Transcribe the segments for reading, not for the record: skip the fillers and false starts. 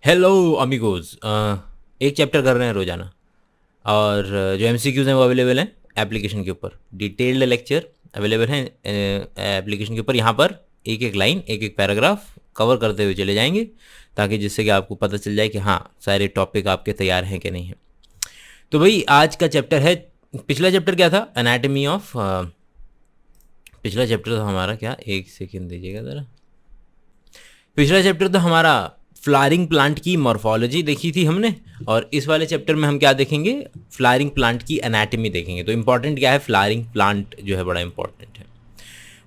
Hello अमिगोज। एक chapter कर रहे हैं रोजाना। और जो एमसीक्यूज हैं वो अवेलेबल हैं एप्लीकेशन के ऊपर। डिटेल्ड लेक्चर अवेलेबल हैं एप्लीकेशन के ऊपर। यहाँ पर एक एक लाइन एक एक पैराग्राफ कवर करते हुए चले जाएंगे, ताकि जिससे कि आपको पता चल जाए कि हाँ सारे टॉपिक आपके तैयार हैं कि नहीं है। तो भाई आज का चैप्टर है, पिछला चैप्टर क्या था? Anatomy of. पिछला चैप्टर था हमारा क्या, एक सेकेंड दीजिएगा ज़रा। पिछला चैप्टर तो हमारा फ्लावरिंग प्लांट की मॉर्फोलॉजी देखी थी हमने, और इस वाले चैप्टर में हम क्या देखेंगे? फ्लावरिंग प्लांट की एनाटमी देखेंगे। तो इंपॉर्टेंट क्या है? फ्लावरिंग प्लांट जो है बड़ा इंपॉर्टेंट है।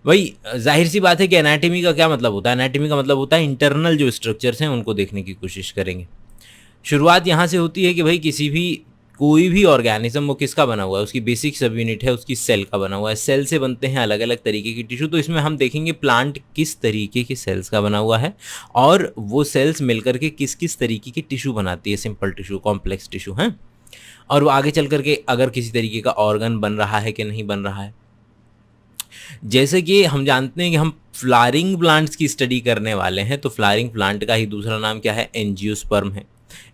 वही जाहिर सी बात है कि एनाटमी का क्या मतलब होता है? एनाटमी का मतलब होता है इंटरनल जो स्ट्रक्चर्स हैं उनको देखने की कोशिश करेंगे। शुरुआत यहाँ से होती है कि भाई किसी भी कोई भी ऑर्गेनिज्म वो किसका बना हुआ है, उसकी बेसिक सब यूनिट है उसकी सेल का बना हुआ है। सेल से बनते हैं अलग अलग तरीके की टिश्यू। तो इसमें हम देखेंगे प्लांट किस तरीके की सेल्स का बना हुआ है, और वो सेल्स मिलकर के किस किस तरीके की टिश्यू बनाती है, सिंपल टिश्यू, कॉम्प्लेक्स टिश्यू हैं। और वो आगे चल करके अगर किसी तरीके का ऑर्गन बन रहा है कि नहीं बन रहा है। जैसे कि हम जानते हैं कि हम फ्लावरिंग प्लांट्स की स्टडी करने वाले हैं, तो फ्लावरिंग प्लांट का ही दूसरा नाम क्या है? एंजियोस्पर्म है।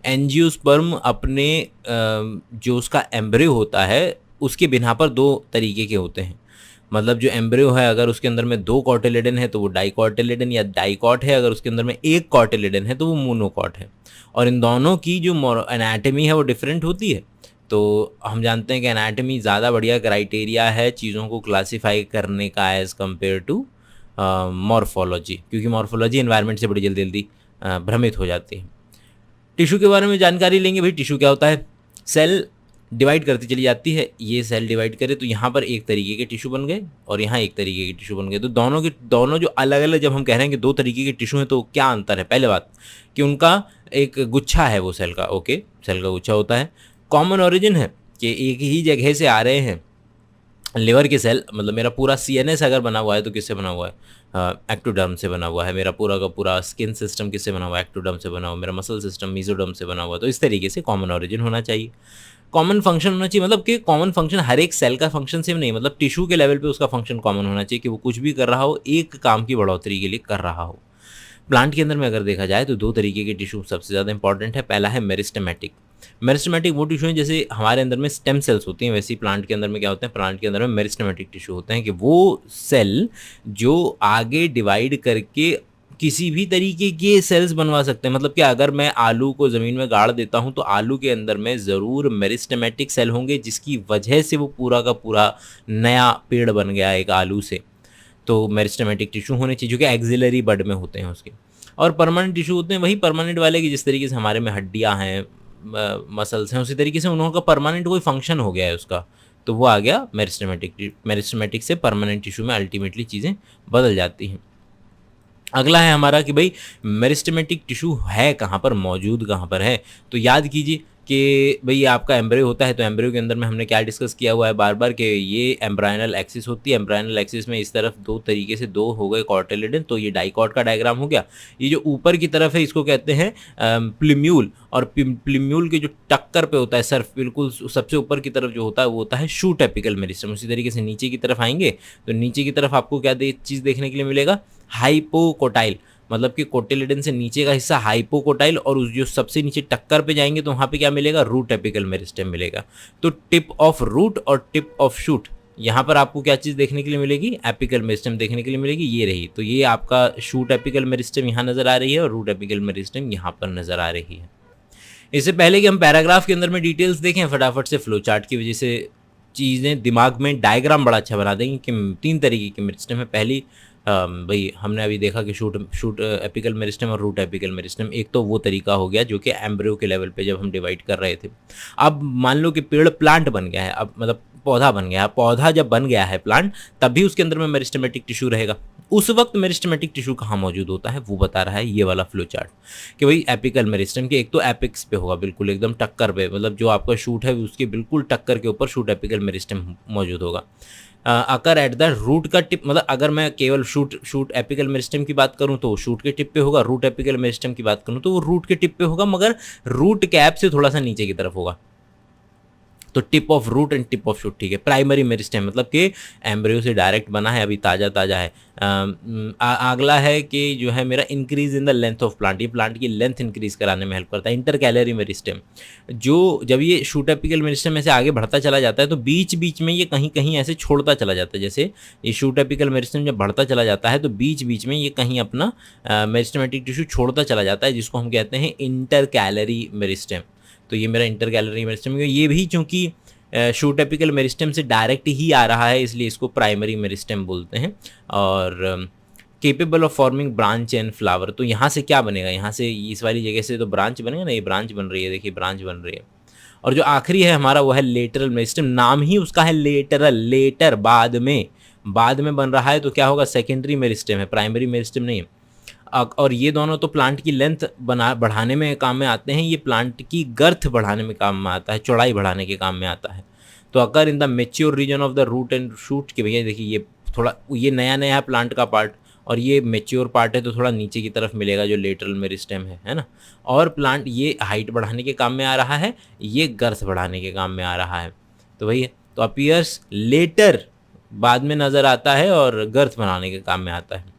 एंजियोस्पर्म अपने जो उसका एम्ब्रियो होता है उसके बिना पर दो तरीके के होते हैं। मतलब जो एम्ब्रियो है अगर उसके अंदर में दो कॉटिलेडन है तो वो डाइकॉटिलेडन या डाइकॉट है, अगर उसके अंदर में एक कॉटिलेडन है तो वो मोनोकॉट है। और इन दोनों की जो एनाटमी है वो डिफरेंट होती है। तो हम जानते हैं कि एनाटमी ज़्यादा बढ़िया क्राइटेरिया है चीज़ों को क्लासीफाई करने का एज़ कम्पेयर टू मॉर्फोलॉजी, क्योंकि मॉर्फोलॉजी एनवायरनमेंट से बड़ी जल्दी जल्दी भ्रमित हो जाती है। टिश्यू के बारे में जानकारी लेंगे। भाई टिश्यू क्या होता है? सेल डिवाइड करती चली जाती है। ये सेल डिवाइड करे तो यहाँ पर एक तरीके के टिश्यू बन गए और यहाँ एक तरीके के टिश्यू बन गए। तो दोनों जो अलग अलग, जब हम कह रहे हैं कि दो तरीके के टिश्यू हैं, तो क्या अंतर है? पहले बात कि उनका एक गुच्छा है वो सेल का। ओके, सेल का गुच्छा होता है। कॉमन ओरिजिन है कि एक ही जगह से आ रहे हैं। लिवर के सेल, मतलब मेरा पूरा सीएनएस अगर बना हुआ है तो किससे बना हुआ है? एक्टोडर्म से बना हुआ है। मेरा पूरा का पूरा स्किन सिस्टम किससे बना हुआ है? एक्टोडर्म से बना हुआ है। मेरा मसल सिस्टम मीजोडर्म से बना हुआ है। तो इस तरीके से कॉमन ओरिजिन होना चाहिए। कॉमन फंक्शन होना चाहिए, मतलब कि कॉमन फंक्शन, हर एक सेल का फंक्शन सेम नहीं, मतलब टिश्यू के लेवल पे उसका फंक्शन कॉमन होना चाहिए कि वो कुछ भी कर रहा हो एक काम की बढ़ोतरी के लिए कर रहा हो। प्लांट के अंदर में अगर देखा जाए तो दो तरीके के टिश्यू सबसे ज़्यादा इंपॉर्टेंट है। पहला है मेरिस्टेमेटिक। मेरिस्टेमेटिक वो टिश्यू हैं जैसे हमारे अंदर में स्टेम सेल्स होती हैं, वैसे ही प्लांट के अंदर में क्या होते हैं? प्लांट के अंदर में मेरिस्टेमेटिक टिश्यू होते हैं, कि वो सेल जो आगे डिवाइड करके किसी भी तरीके के सेल्स बनवा सकते हैं। मतलब कि अगर मैं आलू को ज़मीन में गाड़ देता हूँ तो आलू के अंदर में ज़रूर मेरिस्टेमेटिक सेल होंगे, जिसकी वजह से वो पूरा का पूरा नया पेड़ बन गया एक आलू से। तो मेरिस्टेमेटिक टिश्यू होने चाहिए जो कि एक्सिलरी बड में होते हैं उसके। और परमानेंट टिश्यू होते हैं वही परमानेंट वाले कि जिस तरीके से हमारे में हड्डियाँ हैं, मसल्स हैं, उसी तरीके से उनका परमानेंट कोई फंक्शन हो गया है उसका, तो वो आ गया मेरिस्टेमेटिक। मेरिस्टेमेटिक से परमानेंट टिश्यू में अल्टीमेटली चीज़ें बदल जाती हैं। अगला है हमारा कि भाई मेरिस्टेमेटिक टिश्यू है कहाँ पर, मौजूद कहाँ पर है? तो याद कीजिए कि भाई आपका एम्ब्रियो होता है, तो एम्ब्रियो के अंदर में हमने क्या डिस्कस किया हुआ है बार बार कि ये एम्ब्रायनल एक्सिस होती है। एम्ब्रायनल एक्सिस में इस तरफ दो तरीके से दो हो गए कॉर्टिलेडन, तो ये डाइकॉट का डायग्राम हो गया। ये जो ऊपर की तरफ है इसको कहते हैं प्लिम्यूल, और प्लिम्यूल के जो टक्कर पे होता है सर्फ, बिल्कुल सबसे ऊपर की तरफ जो होता है वो होता है शूट एपिकल मेरिस्टम। उसी तरीके से नीचे की तरफ आएंगे तो नीचे की तरफ आपको क्या चीज़ देखने के लिए मिलेगा? हाइपोकोटाइल, मतलब कि कोटिलेडन से नीचे का हिस्सा हाइपोकोटाइल, और उस जो सबसे नीचे टक्कर पे जाएंगे तो वहाँ पे क्या मिलेगा? रूट एपिकल मेरिस्टेम मिलेगा। तो टिप ऑफ रूट और टिप ऑफ शूट, यहाँ पर आपको क्या चीज़ देखने के लिए मिलेगी? एपिकल मेरिस्टेम देखने के लिए मिलेगी। ये रही, तो ये आपका शूट एपिकल मेरिस्टेम यहाँ नज़र आ रही है और रूट एपिकल मेरिस्टेम यहाँ पर नज़र आ रही है। इससे पहले कि हम पैराग्राफ के अंदर में डिटेल्स देखें, फटाफट से फ्लो चार्ट की वजह से चीज़ें दिमाग में डायग्राम बड़ा अच्छा बना देंगे कि तीन तरीके की मेरिस्टेम है। पहली भाई हमने अभी देखा कि शूट एपिकल मेरिस्टेम और रूट एपिकल मेरिस्टेम। एक तो वो तरीका हो गया जो कि एम्ब्रियो के लेवल पे जब हम डिवाइड कर रहे थे। अब मान लो कि पेड़ प्लांट बन गया है, अब मतलब पौधा बन गया है। पौधा जब बन गया है प्लांट, तब भी उसके अंदर में मेरिस्टेमेटिक टिश्यू रहेगा। उस वक्त मेरिस्टेमेटिक टिश्यू कहाँ मौजूद होता है वो बता रहा है ये वाला फ्लो चार्ट, कि भाई एपिकल मेरिस्टेम के एक तो एपिक्स पे होगा, बिल्कुल एकदम टक्कर पे, मतलब जो आपका शूट है उसके बिल्कुल टक्कर के ऊपर शूट एपिकल मेरिस्टेम मौजूद होगा। अकर एट द रूट का टिप, मतलब अगर मैं केवल शूट एपिकल मेरिस्टेम की बात करूं तो शूट के टिप पे होगा, रूट एपिकल मेरिस्टेम की बात करूं तो वो रूट के टिप पे होगा, मगर रूट कैप से थोड़ा सा नीचे की तरफ होगा। तो tip of root and tip of shoot, ठीक है। प्राइमरी मेरिस्टेम मतलब कि एम्ब्रियो से डायरेक्ट बना है, अभी ताज़ा ताज़ा है। अगला है कि जो है मेरा increase in the length of plant, ये प्लांट की लेंथ इंक्रीज कराने में हेल्प करता है। इंटर कैलरी मेरिस्टेम, जो जब ये शूट एपिकल मेरिस्टेम में से आगे बढ़ता चला जाता है तो बीच बीच में ये कहीं कहीं ऐसे छोड़ता चला जाता है। जैसे ये शूट एपिकल मेरिस्टेम जब बढ़ता चला जाता है तो बीच बीच में ये कहीं अपना मेरिस्टेमेटिक टिश्यू छोड़ता चला जाता है, जिसको हम कहते हैं इंटर कैलरी मेरिस्टेम। तो ये मेरा इंटर कैलरी मेरिस्टेम, ये भी चूंकि शूट एपिकल मेरिस्टेम से डायरेक्ट ही आ रहा है इसलिए इसको प्राइमरी मेरिस्टेम बोलते हैं। और capable of forming branch and flower, तो यहाँ से क्या बनेगा, यहाँ से इस वाली जगह से तो ब्रांच बनेगा ना, ये ब्रांच बन रही है, देखिए ब्रांच बन रही है। और जो आखिरी है हमारा वो है लेटरल मेरिस्टेम, नाम ही उसका है लेटरल, लेटर बाद में बन रहा है तो क्या होगा, सेकेंडरी मेरिस्टेम है, प्राइमरी मेरिस्टेम नहीं है। और ये दोनों तो प्लांट की लेंथ बढ़ाने में काम में आते हैं, ये प्लांट की गर्थ बढ़ाने में काम में आता है, चौड़ाई बढ़ाने के काम में आता है। तो अगर in the mature region of the root and shoot, के भैया देखिए ये थोड़ा ये नया नया है प्लांट का पार्ट, और ये मेच्योर पार्ट है तो थोड़ा नीचे की तरफ मिलेगा जो लेटरल मेरिस्टेम है ना। और प्लांट ये हाइट बढ़ाने के काम में आ रहा है, ये गर्थ बढ़ाने के काम में आ रहा है। तो भैया तो अपीयर्स लेटर बाद में नज़र आता है और गर्थ बनाने के काम में आता है।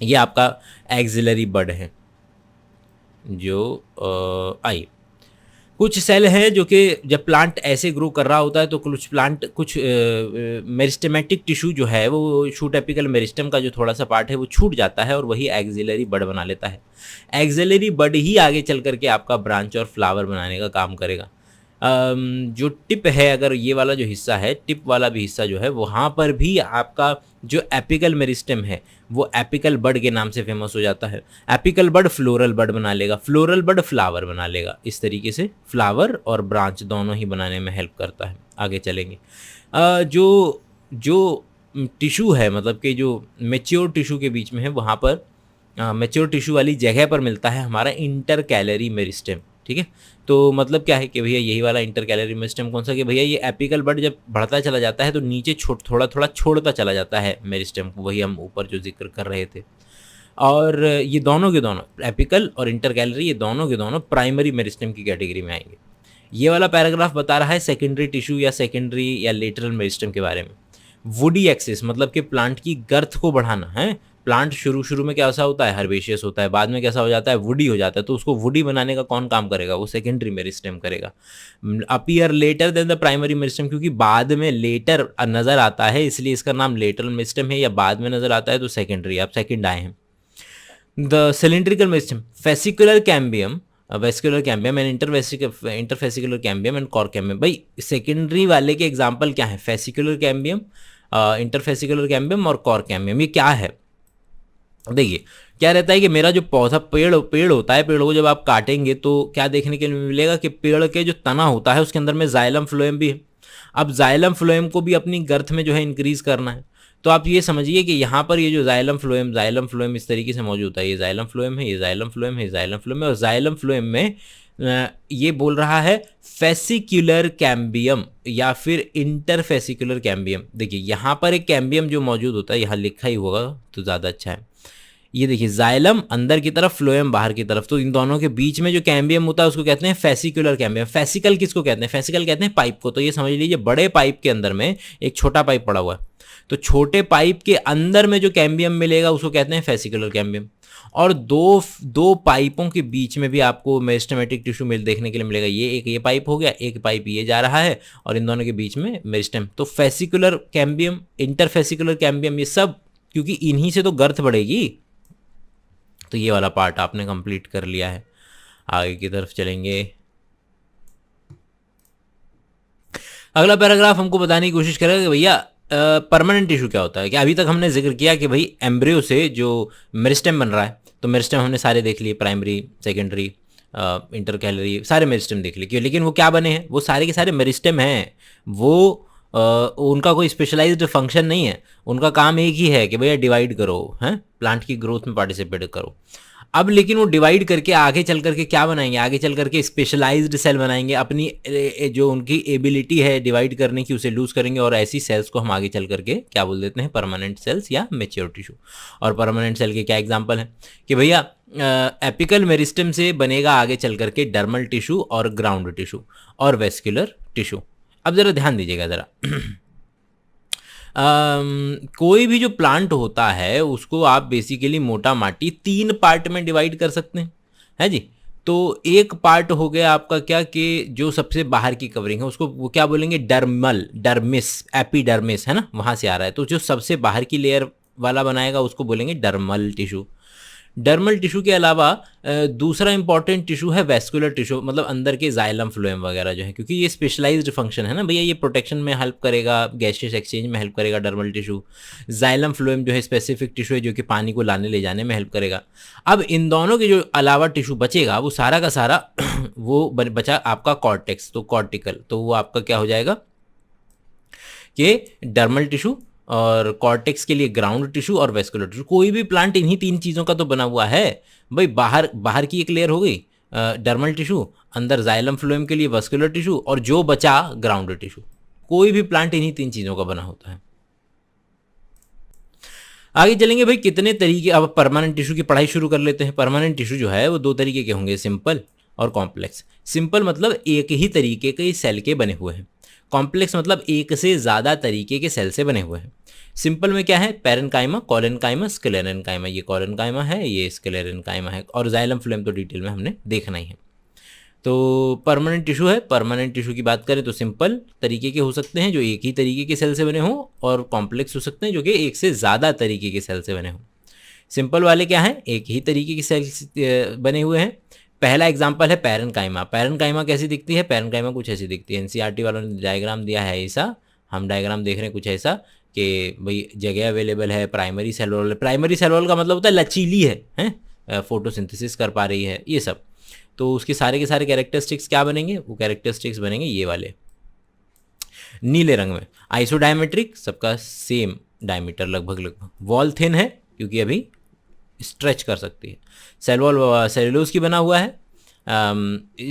ये आपका एक्सिलरी बड है जो आई। कुछ सेल है जो कि जब प्लांट ऐसे ग्रो कर रहा होता है तो कुछ मेरिस्टेमेटिक टिश्यू जो है वो शूट एपिकल मेरिस्टेम का जो थोड़ा सा पार्ट है वो छूट जाता है और वही एक्सिलरी बड बना लेता है। एक्सिलरी बड ही आगे चल करके आपका ब्रांच और फ्लावर बनाने का काम करेगा। जो टिप है, अगर ये वाला जो हिस्सा है, टिप वाला भी हिस्सा जो है, वहाँ पर भी आपका जो एपिकल मेरिस्टेम है वो एपिकल बड के नाम से फेमस हो जाता है। एपिकल बड फ्लोरल बड बना लेगा, फ्लोरल बड फ्लावर बना लेगा। इस तरीके से फ्लावर और ब्रांच दोनों ही बनाने में हेल्प करता है। आगे चलेंगे। जो टिश्यू है, मतलब कि जो मेच्योर टिश्यू के बीच में है, वहाँ पर मेच्योर टिश्यू वाली जगह पर मिलता है हमारा इंटर कैलरी मेरिस्टेम, ठीक है। तो मतलब क्या है कि भैया यही वाला इंटर कैलरी मेरिस्टेम कौन सा, कि भैया ये एपिकल बड जब बढ़ता चला जाता है तो नीचे थोड़ा थोड़ा छोड़ता चला जाता है मेरिस्टेम को, वही हम ऊपर जो जिक्र कर रहे थे। और ये दोनों के दोनों, एपिकल और इंटर कैलरी, ये दोनों के दोनों प्राइमरी मेरिस्टेम की कैटेगरी में आएंगे। ये वाला पैराग्राफ बता रहा है सेकेंडरी टिश्यू या सेकेंडरी या लेटरल मेरिस्टेम के बारे में। वुडी एक्सिस मतलब कि प्लांट की गर्थ को बढ़ाना है। प्लांट शुरू में कैसा होता है, हर्बेशियस होता है, बाद में कैसा हो जाता है, वुडी हो जाता है। तो उसको वुडी बनाने का कौन काम करेगा, वो सेकेंडरी मेरिस्टेम करेगा। Appear later than the primary meristem, क्योंकि बाद में लेटर नज़र आता है इसलिए इसका नाम लेटरल मेरिस्टेम है, या बाद में नज़र आता है तो सेकेंडरी, आप सेकेंड आए हैं। The cylindrical meristem, fascicular cambium, vascular cambium and interfascicular cambium and cork cambium. भाई सेकेंडरी वाले के एग्जाम्पल क्या है, फेसिकुलर कैम्बियम, इंटरफेसिकुलर कैम्बियम और कॉर कैम्बियम। ये क्या है, देखिए क्या रहता है कि मेरा जो पौधा पेड़ होता है, पेड़ को जब आप काटेंगे तो क्या देखने के लिए मिलेगा कि पेड़ के जो तना होता है उसके अंदर में जाइलम फ्लोएम भी है। अब जाइलम फ्लोएम को भी अपनी गर्थ में जो है इंक्रीज करना है। तो आप ये समझिए कि यहाँ पर ये जो जाइलम फ्लोएम इस तरीके से मौजूद है। ये जाइलम फ्लोएम है, ये जाइलम फ्लोएम है, ये जाइलम फ्लोएम है, और जाइलम फ्लोएम में ये बोल रहा है फेसिकुलर कैम्बियम या फिर इंटरफेसिकुलर कैम्बियम। देखिए यहाँ पर एक कैम्बियम जो मौजूद होता है, यहाँ लिखा ही होगा तो ज़्यादा अच्छा है। ये देखिए जाइलम अंदर की तरफ, फ्लोएम बाहर की तरफ, तो इन दोनों के बीच में जो कैम्बियम होता है उसको कहते हैं फेसिकुलर कैम्बियम। फेसिकल किसको कहते हैं, फेसिकल कहते हैं पाइप को। तो ये समझ लीजिए बड़े पाइप के अंदर में एक छोटा पाइप पड़ा हुआ है, तो छोटे पाइप के अंदर में जो कैम्बियम मिलेगा उसको कहते हैं फेसिकुलर कैम्बियम। और दो पाइपों के बीच में भी आपको मेरिस्टेमेटिक टिश्यू मिल देखने के लिए मिलेगा। ये पाइप हो गया, एक पाइप ये जा रहा है और इन दोनों के बीच में मेरिस्टेम। तो फेसिकुलर कैम्बियम, इंटरफेसिकुलर कैम्बियम, ये सब क्योंकि इन्हीं से तो गर्थ बढ़ेगी। तो ये वाला पार्ट आपने कंप्लीट कर लिया है। आगे की तरफ चलेंगे। अगला पैराग्राफ हमको बताने की कोशिश करेगा कि भैया परमानेंट टिश्यू क्या होता है। कि अभी तक हमने जिक्र किया कि भाई एम्ब्रियो से जो मेरिस्टेम बन रहा है, तो मेरिस्टेम हमने सारे देख लिए, प्राइमरी, सेकेंडरी, इंटर कैलरी, सारे मेरिस्टेम देख लिए। क्यों, लेकिन वो क्या बने हैं, वो सारे के सारे मेरिस्टेम हैं। वो उनका कोई स्पेशलाइज्ड फंक्शन नहीं है, उनका काम एक ही है कि भैया डिवाइड करो, हैं, प्लांट की ग्रोथ में पार्टिसिपेट करो। अब लेकिन वो डिवाइड करके आगे चल करके क्या बनाएंगे, आगे चल करके स्पेशलाइज्ड सेल बनाएंगे। अपनी जो उनकी एबिलिटी है डिवाइड करने की उसे लूज करेंगे, और ऐसी सेल्स को हम आगे चल करके क्या बोल देते हैं, परमानेंट सेल्स या मैच्योर टिश्यू। और परमानेंट सेल के क्या एग्जांपल हैं कि भैया एपिकल मेरिस्टेम से बनेगा आगे चल करके डर्मल टिश्यू और ग्राउंड टिश्यू और वेस्कुलर टिश्यू। अब ज़रा ध्यान दीजिएगा ज़रा। कोई भी जो प्लांट होता है उसको आप बेसिकली मोटा माटी 3 पार्ट में डिवाइड कर सकते हैं, है जी। तो एक पार्ट हो गया आपका क्या कि जो सबसे बाहर की कवरिंग है उसको वो क्या बोलेंगे, डर्मल, डर्मिस, एपिडर्मिस, है ना, वहाँ से आ रहा है। तो जो सबसे बाहर की लेयर वाला बनाएगा उसको बोलेंगे डर्मल टिश्यू। डर्मल टिश्यू के अलावा दूसरा इंपॉर्टेंट टिश्यू है वेस्कुलर टिश्यू, मतलब अंदर के जाइलम फ्लोएम वगैरह जो है, क्योंकि ये स्पेशलाइज्ड फंक्शन है ना भैया, ये प्रोटेक्शन में हेल्प करेगा, गैसियस एक्सचेंज में हेल्प करेगा डर्मल टिश्यू। जाइलम फ्लोएम जो है स्पेसिफिक टिश्यू है जो कि पानी को लाने ले जाने में हेल्प करेगा। अब इन दोनों के जो अलावा टिश्यू बचेगा वो सारा का सारा वो बचा आपका कॉर्टेक्स, तो कॉर्टिकल, तो वो आपका क्या हो जाएगा कि डर्मल टिश्यू और कॉर्टेक्स के लिए ग्राउंड टिश्यू और वेस्कुलर टिश्यू। कोई भी प्लांट इन्हीं 3 चीज़ों का तो बना हुआ है भाई। बाहर बाहर की एक लेयर हो गई डर्मल टिश्यू, अंदर जाइलम फ्लोएम के लिए वेस्कुलर टिश्यू, और जो बचा ग्राउंड टिश्यू। कोई भी प्लांट इन्हीं 3 चीज़ों का बना होता है। आगे चलेंगे भाई, कितने तरीके, अब परमानेंट टिश्यू की पढ़ाई शुरू कर लेते हैं। परमानेंट टिश्यू जो है वो 2 तरीके के होंगे, सिंपल और कॉम्प्लेक्स। सिंपल मतलब एक ही तरीके के सेल के बने हुए हैं। कॉम्प्लेक्स मतलब एक से ज़्यादा तरीके के सेल से बने हुए हैं। सिंपल में क्या है, पैरेन्काइमा, कोलेनकाइमा, स्क्लेरेनकाइमा। ये कोलेनकाइमा है, ये स्क्लेरेनकाइमा है, और जाइलम फ्लोएम तो डिटेल में हमने देखना ही है। तो परमानेंट टिश्यू है, परमानेंट टिश्यू की बात करें तो सिंपल तरीके के हो सकते हैं जो एक ही तरीके के सेल से बने हों, और कॉम्प्लेक्स हो सकते हैं जो कि एक से ज़्यादा तरीके के सेल से बने हों। सिंपल वाले क्या हैं, एक ही तरीके के सेल बने हुए हैं। पहला एग्जाम्पल है पैरेन्काइमा। पैरेन्काइमा कैसी दिखती है, पैरेन्काइमा कुछ ऐसी दिखती है। एनसीईआरटी वालों ने डायग्राम दिया है ऐसा, हम डायग्राम देख रहे हैं कुछ ऐसा कि भाई जगह अवेलेबल है, primary cell wall. Primary cell wall का मतलब होता है लचीली है, फोटोसिंथेसिस कर पा रही है, ये सब। तो उसके सारे के सारे कैरेक्टरिस्टिक्स क्या बनेंगे, वो कैरेक्टरिस्टिक्स बनेंगे ये वाले नीले रंग में। आइसोडायमेट्रिक, सबका सेम डायमीटर लगभग लगभग। वॉल थिन है क्योंकि अभी स्ट्रेच कर सकती है। सेल वॉल सेलुलोज की बना हुआ है।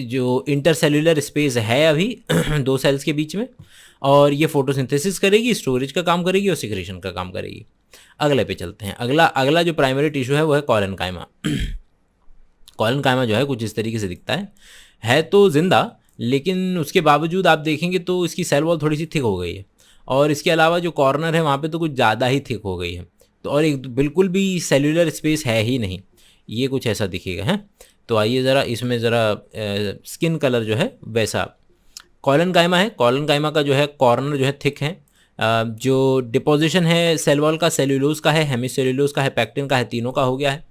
जो इंटरसेल्यूलर स्पेस है अभी 2 सेल्स के बीच में, और ये फोटोसिंथेसिस करेगी, स्टोरेज का काम करेगी और सिक्रेशन का काम करेगी। अगले पे चलते हैं। अगला जो प्राइमरी टिश्यू है वो है कोलेनकाइमा। कोलेनकाइमा जो है कुछ इस तरीके से दिखता है तो जिंदा, लेकिन उसके बावजूद आप देखेंगे तो इसकी सेल वॉल थोड़ी सी थिक हो गई है, और इसके अलावा जो कॉर्नर है वहाँ पे तो कुछ ज़्यादा ही थिक हो गई है। तो और एक बिल्कुल भी सेल्यूलर स्पेस है ही नहीं, ये कुछ ऐसा दिखेगा है। तो आइए ज़रा इसमें ज़रा स्किन कलर जो है वैसा कोलेनकाइमा है। कोलेनकाइमा का जो है कॉर्नर जो है थिक है। जो डिपोजिशन है सेल वॉल का, सेल्यूलोज का है, हेमिसेल्यूलोज का है, पैक्टिन का है, तीनों का हो गया है।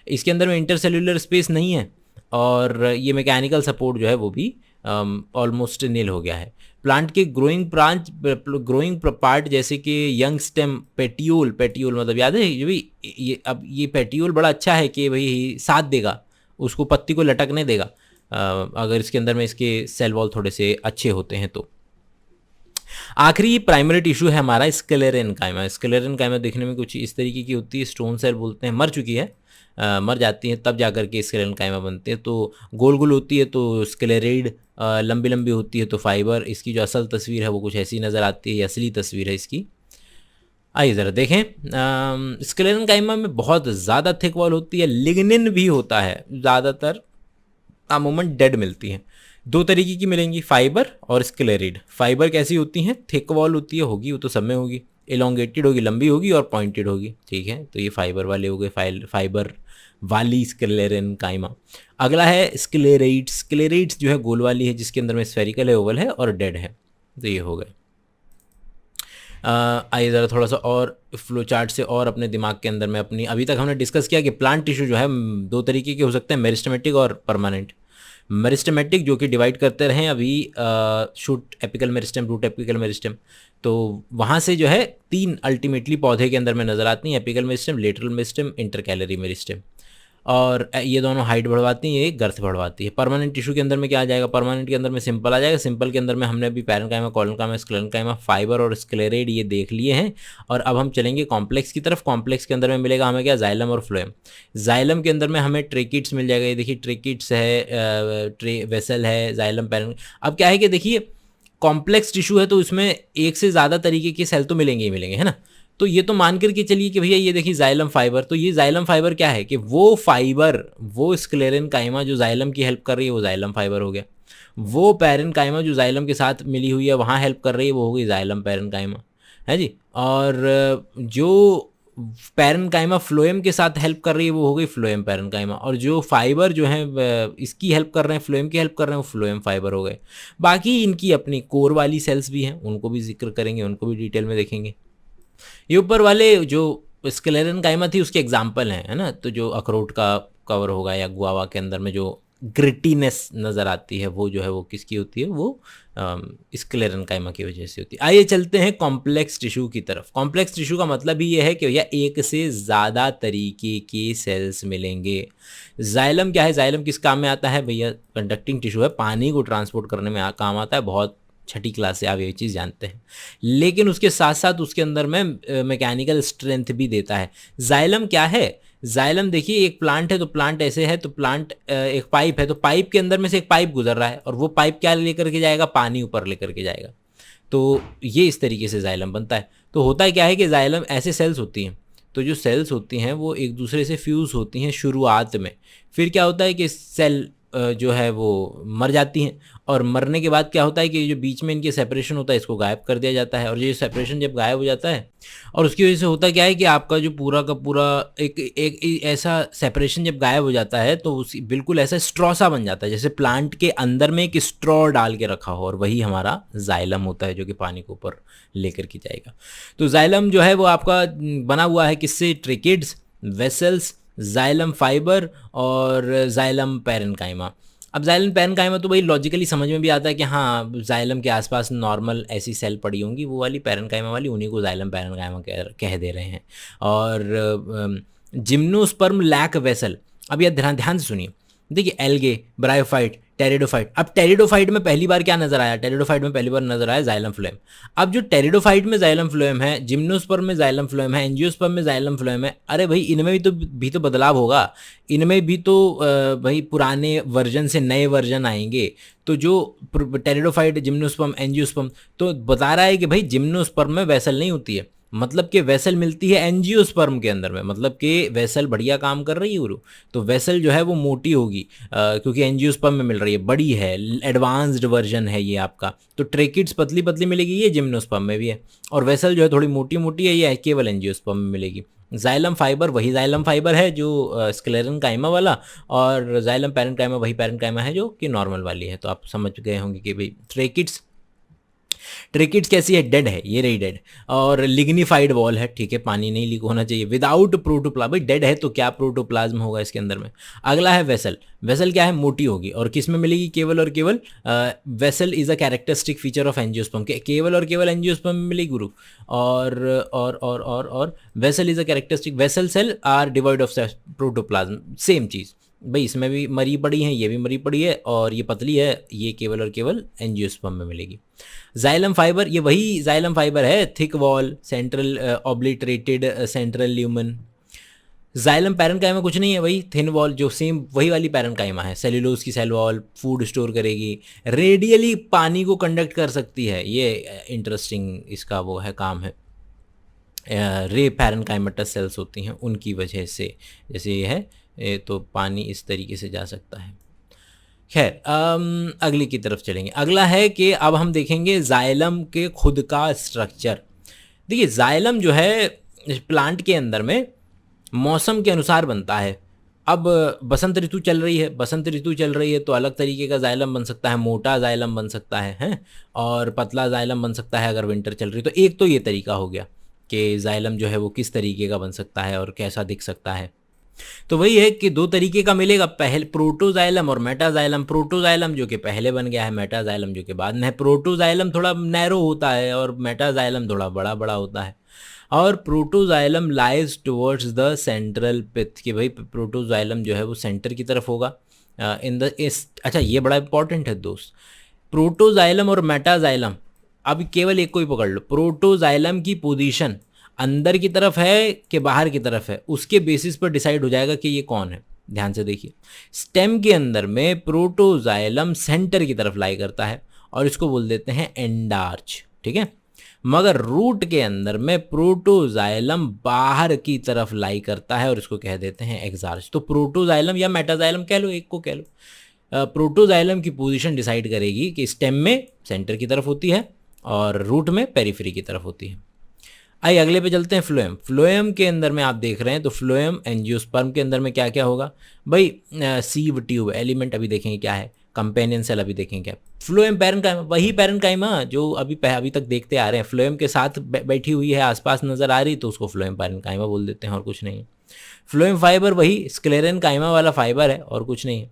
इसके अंदर में इंटरसेल्यूलर स्पेस नहीं है, और ये मैकेनिकल सपोर्ट जो है वो भी ऑलमोस्ट नील हो गया है। प्लांट के ग्रोइंग पार्ट जैसे कि यंग स्टेम, पेट्यूल मतलब याद है ये भी, ये पेट्यूल बड़ा अच्छा है कि भाई साथ देगा, उसको पत्ती को लटकने देगा अगर इसके अंदर में इसके सेल वॉल थोड़े से अच्छे होते हैं तो। आखिरी प्राइमरी टिश्यू है हमारा स्क्लेरेनकाइमा। स्क्लेरेनकाइमा देखने में कुछ इस तरीके की होती है, स्टोन सेल बोलते हैं, मर चुकी है, मर जाती हैं तब जाकर के स्क्लेरेनकाइमा बनते हैं। तो गोल गोल होती है तो स्क्लेरेड, लंबी लंबी होती है तो फाइबर। इसकी जो असल तस्वीर है वो कुछ ऐसी नज़र आती है, ये असली तस्वीर है इसकी। आइए ज़रा देखें। स्क्लेरेनकाइमा में बहुत ज़्यादा थिक वॉल होती है, लिग्निन भी होता है, ज़्यादातर अमूमन डेड मिलती हैं। 2 तरीके की मिलेंगी, फाइबर और स्क्लेरिड। फाइबर कैसी होती हैं, थिक वॉल होती है, होगी वो तो सब में होगी, एलोंगेटेड होगी, लंबी होगी और पॉइंटेड होगी, ठीक है। तो ये फाइबर वाले हो गए, फाइबर वाली स्क्लेरेनकाइमा। अगला है स्क्लेरेट्स। स्क्लेरेट्स जो है गोल वाली है, जिसके अंदर में स्फेरिकल है, ओवल है और डेड है। तो ये हो गए। आइए ज़रा थोड़ा सा और फ्लो चार्ट से और अपने दिमाग के अंदर में अपनी, अभी तक हमने डिस्कस किया कि प्लांट टिश्यू जो है 2 तरीके के हो सकते हैं, मेरिस्टेमेटिक और परमानेंट। मेरिस्टेमेटिक जो कि डिवाइड करते रहे अभी, shoot apical meristem, root apical meristem. तो वहाँ से जो है 3 अल्टीमेटली पौधे के अंदर में नज़र आती हैं, apical meristem, lateral meristem, intercalary meristem. और ये दोनों हाइट बढ़वाती हैं, ये गर्थ बढ़वाती है। परमानेंट टिश्यू के अंदर में क्या आ जाएगा, परमानेंट के अंदर में सिंपल आ जाएगा। सिंपल के अंदर में हमने अभी पैरेन्काइमा, कोलेनकाइमा, स्क्लेरेनकाइमा, फाइबर और स्क्लेरेड ये देख लिए हैं। और अब हम चलेंगे कॉम्प्लेक्स की तरफ। कॉम्प्लेक्स के अंदर में मिलेगा हमें क्या, जाइलम और फ्लोएम। जाइलम के अंदर में हमें ट्रेकिट्स मिल जाएगा, ये देखिए ट्रेकिट्स है, वेसल है, जाइलम पैरेन। अब क्या है कि देखिए कॉम्प्लेक्स टिश्यू है तो इसमें एक से ज़्यादा तरीके के सेल तो मिलेंगे ही मिलेंगे, है ना। तो ये तो मान करके चलिए कि भैया ये देखिए जाइलम फाइबर, तो ये जाइलम फाइबर क्या है कि वो फाइबर, वो स्क्लेरेनकाइमा जो जाइलम की हेल्प कर रही है वो जाइलम फाइबर हो गया। वो पैरेनकाइमा जो जाइलम के साथ मिली हुई है वहाँ हेल्प कर रही है, वो हो गई जाइलम पैरेनकाइमा, है जी। और जो पैरेनकाइमा फ्लोएम के साथ हेल्प कर रही है वो हो गई फ्लोएम पैरेनकाइमा, और जो फाइबर जो है इसकी हेल्प कर रहे हैं, फ्लोएम की हेल्प कर रहे हैं, वो फ्लोएम फाइबर हो गए। बाकी इनकी अपनी कोर वाली सेल्स भी हैं, उनको भी जिक्र करेंगे, उनको भी डिटेल में देखेंगे। ये ऊपर वाले जो स्क्लेरेनकाइमा थी उसके एग्जाम्पल हैं, है ना। तो जो अखरोट का कवर होगा या गुआवा के अंदर में जो ग्रिटीनेस नज़र आती है वो जो है वो किसकी होती है, वो स्क्लेरेनकाइमा की वजह से होती है। आइए चलते हैं कॉम्प्लेक्स टिश्यू की तरफ। कॉम्प्लेक्स टिश्यू का मतलब ही ये है कि भैया एक से ज़्यादा तरीके के सेल्स मिलेंगे। जाइलम क्या है, जाइलम किस काम में आता है भैया, कंडक्टिंग टिश्यू है, पानी को ट्रांसपोर्ट करने में काम आता है, बहुत छठी क्लास से आप ये चीज़ जानते हैं। लेकिन उसके साथ साथ उसके अंदर में मैकेनिकल स्ट्रेंथ भी देता है। जाइलम क्या है, जाइलम देखिए एक प्लांट है, तो प्लांट ऐसे है, तो प्लांट एक पाइप है, तो पाइप के अंदर में से एक पाइप गुजर रहा है, और वो पाइप क्या लेकर के जाएगा, पानी ऊपर लेकर के जाएगा। तो ये इस तरीके से जाइलम बनता है। तो होता है क्या है कि जाइलम ऐसे सेल्स होती हैं, तो जो सेल्स होती हैं वो एक दूसरे से फ्यूज़ होती हैं शुरुआत में। फिर क्या होता है कि सेल जो है वो मर जाती हैं, और मरने के बाद क्या होता है कि जो बीच में इनके सेपरेशन होता है इसको गायब कर दिया जाता है। और ये सेपरेशन जब गायब हो जाता है, और उसकी वजह से होता क्या है कि आपका जो पूरा का पूरा एक ऐसा सेपरेशन जब गायब हो जाता है तो उसी बिल्कुल ऐसा स्ट्रॉ सा बन जाता है, जैसे प्लांट के अंदर में एक स्ट्रॉ डाल के रखा हो, और वही हमारा जाइलम होता है जो कि पानी को ऊपर लेकर के जाएगा। तो जाइलम जो है वो आपका बना हुआ है किससे, ट्रिकिड्स, वेसल्स, जाइलम फाइबर और जाइलम पैरेनकाइमा। अब जाइलम पैरेनकाइमा तो भाई लॉजिकली समझ में भी आता है कि हाँ जाइलम के आसपास नॉर्मल ऐसी सेल पड़ी होंगी, वो वाली पैरेनकाइमा वाली, उन्हीं को जाइलम पैरेनकाइमा कह दे रहे हैं। और जिम्नोस्पर्म लैक वेसल, अब यह ध्यान ध्यान से सुनिए, देखिए एल्गे, ब्रायोफाइट, टेरिडोफाइट। अब टेरिडोफाइट में पहली बार क्या नजर आया, टेरिडोफाइट में पहली बार नजर आया जाइलम फ्लोएम। अब जो टेरिडोफाइट में जाइलम फ्लोएम है, जिम्नोस्पर्म में जाइलम फ्लोएम है, एंजियोस्पर्म में जाइलम फ्लोएम है, अरे भाई इनमें भी तो बदलाव होगा, इनमें भी तो भाई पुराने वर्जन से नए वर्जन आएंगे। तो जो टेरिडोफाइट, जिम्नोस्पर्म, एंजियोस्पर्म, तो बता रहा है कि भाई जिम्नोस्पर्म में वेसल नहीं होती है, मतलब कि वेसल मिलती है एंजियोस्पर्म के अंदर में, मतलब कि वेसल बढ़िया काम कर रही है गुरु। तो वेसल जो है वो मोटी होगी क्योंकि एंजियोस्पर्म में मिल रही है, बड़ी है, एडवांस्ड वर्जन है ये आपका। तो ट्रेकिड्स पतली पतली मिलेगी, ये जिम्नोस्पर्म में भी है, और वेसल जो है थोड़ी मोटी मोटी है, ये केवल एंजियोस्पर्म में मिलेगी। जाइलम फाइबर वही जाइलम फाइबर है जो स्क्लेरेनकाइमा वाला, और जाइलम पैरेनकाइमा वही पैरेनकाइमा है जो कि नॉर्मल वाली है। तो आप समझ गए होंगे कि भाई ट्रेकिड्स, ट्रिकिड्स कैसी है, डेड है, ये रही डेड। और लिग्निफाइड वॉल है, ठीक है, पानी नहीं लीक होना चाहिए, विदाउट प्रोटोप्लाज्म, भाई डेड है तो क्या प्रोटोप्लाज्म होगा इसके अंदर में। अगला है वेसल, वेसल क्या है, मोटी होगी, और किस में मिलेगी, केवल और केवल vessel is a characteristic feature of angiosperm, के केवल और केवल एंजियोस्पर्म में मिलेगी गुरु। और vessel is a characteristic, vessel cell are devoid of protoplasm, same चीज़ भाई, इसमें भी मरी पड़ी है, ये भी मरी पड़ी है, और ये पतली है, ये केवल और केवल एंजियोस्पर्म में मिलेगी। जाइलम फाइबर, ये वही जाइलम फाइबर है, thick wall, central obliterated central lumen. Xylem parenchyma कुछ नहीं है, वही थिन वॉल, जो सेम वही वाली पैरेनकाइमा है, सेल्यूलोज की सेल वॉल, फूड स्टोर करेगी, रेडियली पानी को कंडक्ट कर सकती है, ये इंटरेस्टिंग इसका वो है काम है। रे पैरेनकाइमेटस सेल्स होती हैं उनकी वजह से, जैसे ये है तो पानी इस तरीके से जा सकता है। खैर अगली की तरफ चलेंगे। अगला है कि अब हम देखेंगे जाइलम के खुद का स्ट्रक्चर। देखिए जाइलम जो है प्लांट के अंदर में मौसम के अनुसार बनता है। अब बसंत ऋतु चल रही है, बसंत ऋतु चल रही है तो अलग तरीके का जाइलम बन सकता है, मोटा जाइलम बन सकता है, हैं, और पतला जाइलम बन सकता है अगर विंटर चल रही है। तो एक तो ये तरीका हो गया कि जाइलम जो है वो किस तरीके का बन सकता है और कैसा दिख सकता है। तो वही है कि दो तरीके का मिलेगा, पहले प्रोटोजाइलम और मेटाजाइलम। प्रोटोजाइलम जो कि पहले बन गया है, मेटाजाइलम जो कि बाद में है। प्रोटोजाइलम थोड़ा नैरो होता है और मेटाजाइलम थोड़ा बड़ा बड़ा होता है। और protoxylem lies towards the central pith, कि भाई प्रोटोजाइलम जो है वो सेंटर की तरफ होगा इन द इस। अच्छा ये बड़ा इंपॉर्टेंट है दोस्त, प्रोटोजाइलम और मेटाजाइलम, अब केवल एक को ही पकड़ लो। प्रोटोजाइलम की पोजीशन अंदर की तरफ है कि बाहर की तरफ है, उसके बेसिस पर डिसाइड हो जाएगा कि ये कौन है। ध्यान से देखिए, स्टेम के अंदर में प्रोटोजाइलम सेंटर की तरफ लाई करता है और इसको बोल देते हैं एंडार्च, ठीक है। मगर रूट के अंदर में प्रोटोजाइलम बाहर की तरफ लाई करता है और इसको कह देते हैं एक्सार्च। तो प्रोटोजाइलम या मेटाजाइलम कह लो, एक को कह लो। प्रोटोजाइलम की पोजीशन डिसाइड करेगी कि स्टेम में सेंटर की तरफ होती है और रूट में पेरिफेरी की तरफ होती है। आइए अगले पे चलते हैं। फ्लोएम। फ्लोएम के अंदर में आप देख रहे हैं तो फ्लोएम एंजियोस्पर्म के अंदर में क्या क्या होगा भाई, सीव ट्यूब एलिमेंट अभी देखेंगे क्या है, कंपेनियन सेल अभी देखेंगे क्या। फ्लोएम पैरेन्काइमा, वही पैरेन्काइमा जो अभी तक देखते आ रहे हैं, फ्लोएम के साथ बैठी हुई है, आसपास नजर आ रही तो उसको फ्लोएम पैरेन्काइमा बोल देते हैं और कुछ नहीं है। फ्लोएम फाइबर वही स्क्लेरेनकाइमा वाला फाइबर है और कुछ नहीं है।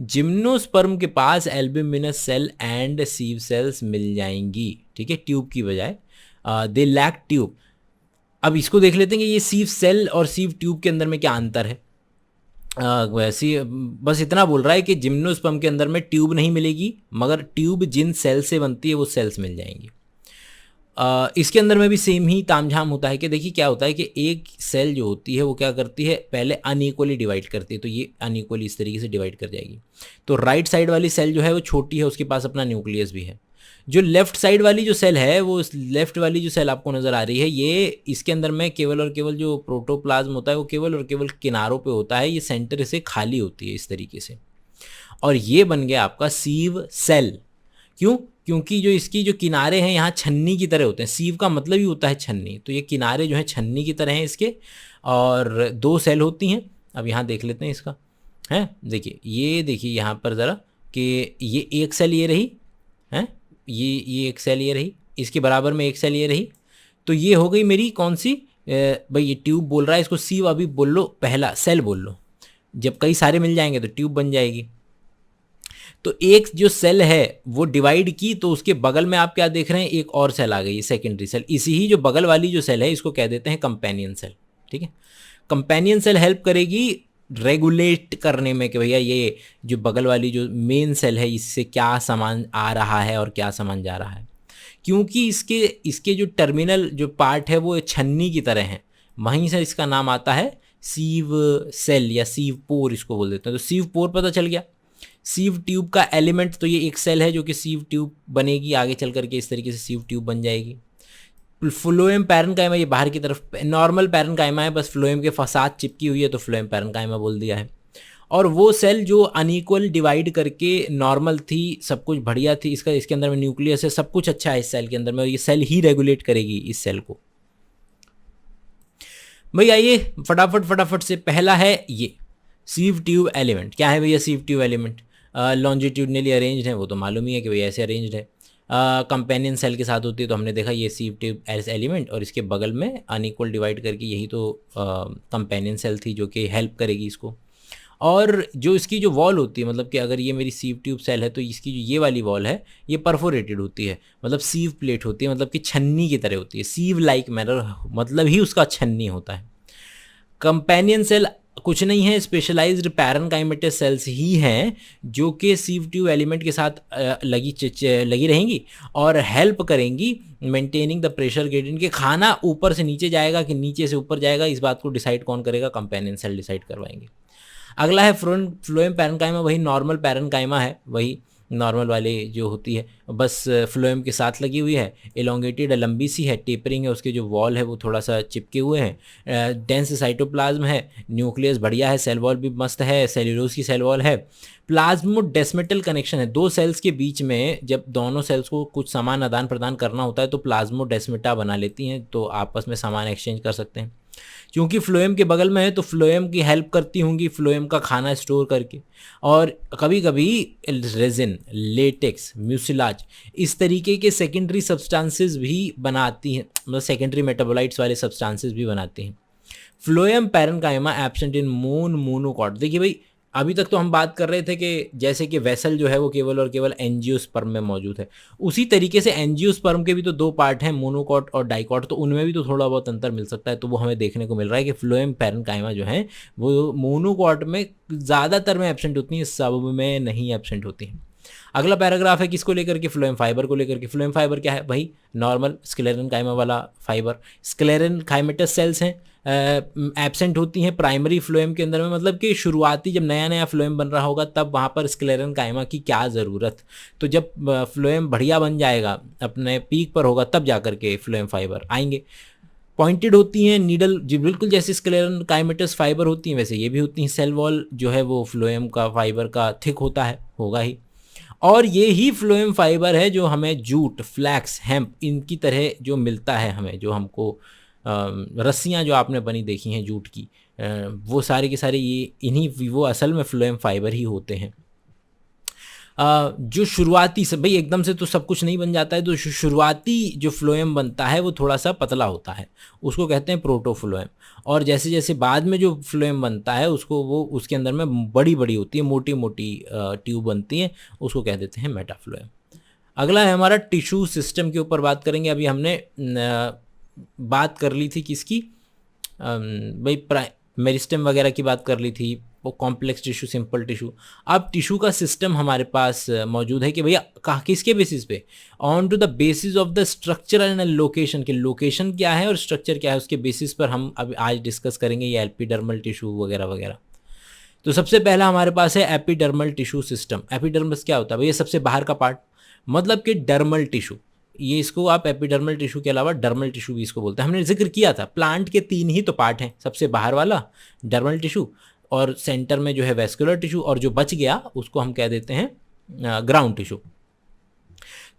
जिम्नोस्पर्म के पास albuminous cell and sieve cells मिल जाएंगी, ठीक है, ट्यूब की बजाय। They lack tube. अब इसको देख लेते हैं कि ये सीव सेल और सीव ट्यूब के अंदर में क्या अंतर है। वैसे बस इतना बोल रहा है कि जिम्नोस्पर्म के अंदर में ट्यूब नहीं मिलेगी, मगर ट्यूब जिन सेल से बनती है वो सेल्स मिल जाएंगी। इसके अंदर में भी सेम ही तामझाम होता है कि देखिए क्या होता है कि एक सेल जो होती है वो क्या करती है, पहले अनइक्वली डिवाइड करती है, तो ये अनइक्वली इस तरीके से डिवाइड कर जाएगी। तो राइट साइड वाली सेल जो है वो छोटी है, उसके पास अपना न्यूक्लियस भी है। जो लेफ्ट साइड वाली जो सेल है, वो लेफ्ट वाली जो सेल आपको नज़र आ रही है, ये इसके अंदर में केवल और केवल जो प्रोटोप्लाज्म होता है वो केवल और केवल किनारों पे होता है, ये सेंटर से खाली होती है इस तरीके से। और ये बन गया आपका सीव सेल। क्यों? क्योंकि जो इसकी जो किनारे हैं यहाँ छन्नी की तरह होते हैं। सीव का मतलब ही होता है छन्नी, तो ये किनारे जो हैं छन्नी की तरह हैं इसके, और दो सेल होती हैं। अब यहाँ देख लेते हैं इसका, है देखिए, ये देखिए यहाँ पर ज़रा कि ये एक सेल ये रही है, ये एक सेल ये रही, इसके बराबर में एक सेल ये रही, तो ये हो गई मेरी कौन सी भाई, ये ट्यूब बोल रहा है, इसको सीव अभी बोल लो, पहला सेल बोल लो। जब कई सारे मिल जाएंगे तो ट्यूब बन जाएगी। तो एक जो सेल है वो डिवाइड की, तो उसके बगल में आप क्या देख रहे हैं, एक और सेल आ गई, सेकेंडरी सेल। इसी ही जो बगल वाली जो सेल है इसको कह देते हैं कंपेनियन सेल, ठीक है। कंपेनियन सेल हेल्प करेगी रेगुलेट करने में कि भैया ये जो बगल वाली जो मेन सेल है इससे क्या सामान आ रहा है और क्या सामान जा रहा है। क्योंकि इसके जो टर्मिनल जो पार्ट है वो छन्नी की तरह है, वहीं से इसका नाम आता है सीव सेल या सीव पोर इसको बोल देते हैं। तो सीव पोर पता चल गया। सीव ट्यूब का एलिमेंट तो ये एक सेल है जो कि सीव ट्यूब बनेगी, आगे चल करके इस तरीके से सीव ट्यूब बन जाएगी। फ्लोएम पैरेन्काइमा ये बाहर की तरफ नॉर्मल पैरेन्काइमा है, बस फ्लोएम के साथ चिपकी हुई है तो फ्लोएम पैरेन्काइमा बोल दिया है। और वो सेल जो अनइक्वल डिवाइड करके नॉर्मल थी, सब कुछ बढ़िया थी, इसके अंदर में न्यूक्लियस है, सब कुछ अच्छा है इस सेल के अंदर में, और ये सेल ही रेगुलेट करेगी इस सेल को। भाई आइए फटाफट से, पहला है ये सीव ट्यूब एलिमेंट। क्या है भैया सीव ट्यूब एलिमेंट? लॉन्जिट्यूडनली अरेंज्ड है, वो तो मालूम ही है कि भैया ऐसे अरेंज्ड है। कंपेनियन सेल के साथ होती है, तो हमने देखा ये सीव ट्यूब एलिमेंट, और इसके बगल में अनइक्वल डिवाइड करके यही तो कंपेनियन सेल थी जो कि हेल्प करेगी इसको। और जो इसकी जो वॉल होती है, मतलब कि अगर ये मेरी सीव ट्यूब सेल है तो इसकी जो ये वाली वॉल है ये परफोरेटेड होती है, मतलब सीव प्लेट होती है, मतलब कि छन्नी की तरह होती है, सीव लाइक मैनर, मतलब ही उसका छन्नी होता है। कंपेनियन सेल कुछ नहीं है, स्पेशलाइज्ड पैरेन्काइमेटस सेल्स ही हैं जो कि सीव ट्यूब एलिमेंट के साथ लगी रहेंगी और हेल्प करेंगी मेंटेनिंग द प्रेशर ग्रेडियंट, के खाना ऊपर से नीचे जाएगा कि नीचे से ऊपर जाएगा, इस बात को डिसाइड कौन करेगा? कंपेनियन सेल डिसाइड करवाएंगे। अगला है फ्लोएम पैरेन्काइमा, वही नॉर्मल पैरेन्काइमा है, वही नॉर्मल वाली जो होती है, बस फ्लोएम के साथ लगी हुई है, एलोंगेटेड लंबी सी है, टेपरिंग है, उसके जो वॉल है वो थोड़ा सा चिपके हुए हैं, डेंस साइटोप्लाज्म है, न्यूक्लियस बढ़िया है, सेल वॉल भी मस्त है, सेल्यूलोज की सेल वॉल है। प्लाज्मोडेस्मेटल कनेक्शन है, दो सेल्स के बीच में जब दोनों सेल्स को कुछ सामान आदान प्रदान करना होता है तो प्लाज्मोडेस्मेटा बना लेती हैं, तो आपस में सामान एक्सचेंज कर सकते हैं। क्योंकि फ्लोएम के बगल में है तो फ्लोएम की हेल्प करती होंगी फ्लोएम का खाना स्टोर करके, और कभी कभी रेजिन, लेटेक्स, म्यूसिलाज, इस तरीके के सेकेंडरी सब्सटेंसेस भी बनाती हैं, मतलब सेकेंडरी मेटाबोलाइट्स वाले सब्सटेंसेस भी बनाती हैं। Phloem parenchyma absent in monocot. देखिए भाई, अभी तक तो हम बात कर रहे थे कि जैसे कि वेसल जो है वो केवल और केवल एंजियोस्पर्म में मौजूद है, उसी तरीके से एंजियोस्पर्म के भी तो दो पार्ट हैं, मोनोकॉट और डाइकॉट, तो उनमें भी तो थोड़ा बहुत अंतर मिल सकता है। तो वो हमें देखने को मिल रहा है कि फ्लोएम पैरेन्काइमा जो है वो मोनोकॉट में ज़्यादातर में एब्सेंट होती हैं, सब में नहीं एब्सेंट होती हैं। अगला पैराग्राफ है किसको लेकर के? फ्लोएम फाइबर को लेकर के। फ्लोएम फाइबर क्या है भाई? नॉर्मल स्क्लेरेनकाइमा वाला फाइबर। स्क्लेरेनकाइमेटस सेल्स हैं, एब्सेंट होती हैं प्राइमरी फ्लोएम के अंदर में, मतलब कि शुरुआती जब नया नया फ्लोएम बन रहा होगा तब वहाँ पर स्क्लेरेनकाइमा की क्या ज़रूरत। तो जब फ्लोएम बढ़िया बन जाएगा, अपने पीक पर होगा, तब जा कर के फ्लोएम फाइबर आएंगे। पॉइंटेड होती हैं, नीडल जी बिल्कुल जैसे स्क्लेरन काइमेटस फाइबर होती हैं वैसे ये भी होती हैं। सेल वॉल जो है वो फ्लोएम का फाइबर का थिक होता है, होगा ही। और ये ही फ्लोएम फाइबर है जो हमें जूट, फ्लैक्स, हेम्प इनकी तरह जो मिलता है हमें, जो हमको रस्सियाँ जो आपने बनी देखी हैं जूट की, वो सारे के सारे ये इन्हीं वो असल में फ्लोएम फाइबर ही होते हैं। जो शुरुआती सब भाई एकदम से तो सब कुछ नहीं बन जाता है, तो शुरुआती जो फ्लोएम बनता है वो थोड़ा सा पतला होता है, उसको कहते हैं प्रोटोफ्लोएम। और जैसे जैसे बाद में जो फ्लोएम बनता है उसको वो उसके अंदर में बड़ी बड़ी होती है, मोटी मोटी ट्यूब बनती है, उसको कह देते हैं मेटाफ्लोएम। अगला है हमारा टिश्यू सिस्टम के ऊपर बात करेंगे। अभी हमने बात कर ली थी किसकी, भाई मेरिस्टेम वगैरह की बात कर ली थी, वो कॉम्प्लेक्स टिश्यू, सिंपल टिश्यू। अब टिश्यू का सिस्टम हमारे पास मौजूद है कि भैया कहाँ किसके बेसिस पे, on to the basis of the structure and location, के लोकेशन क्या है और स्ट्रक्चर क्या है उसके बेसिस पर हम अब आज डिस्कस करेंगे ये एपिडर्मल टिश्यू वगैरह वगैरह। तो सबसे पहला हमारे पास है एपिडर्मल टिश्यू सिस्टम। एपिडर्मस क्या होता है भैया, सबसे बाहर का पार्ट, मतलब कि डर्मल टिश्यू। ये इसको आप एपिडर्मल टिश्यू के अलावा डर्मल टिश्यू भी इसको बोलते हैं। हमने जिक्र किया था प्लांट के 3 ही तो पार्ट हैं, सबसे बाहर वाला डर्मल टिश्यू, और सेंटर में जो है वेस्कुलर टिश्यू, और जो बच गया उसको हम कह देते हैं ग्राउंड टिश्यू।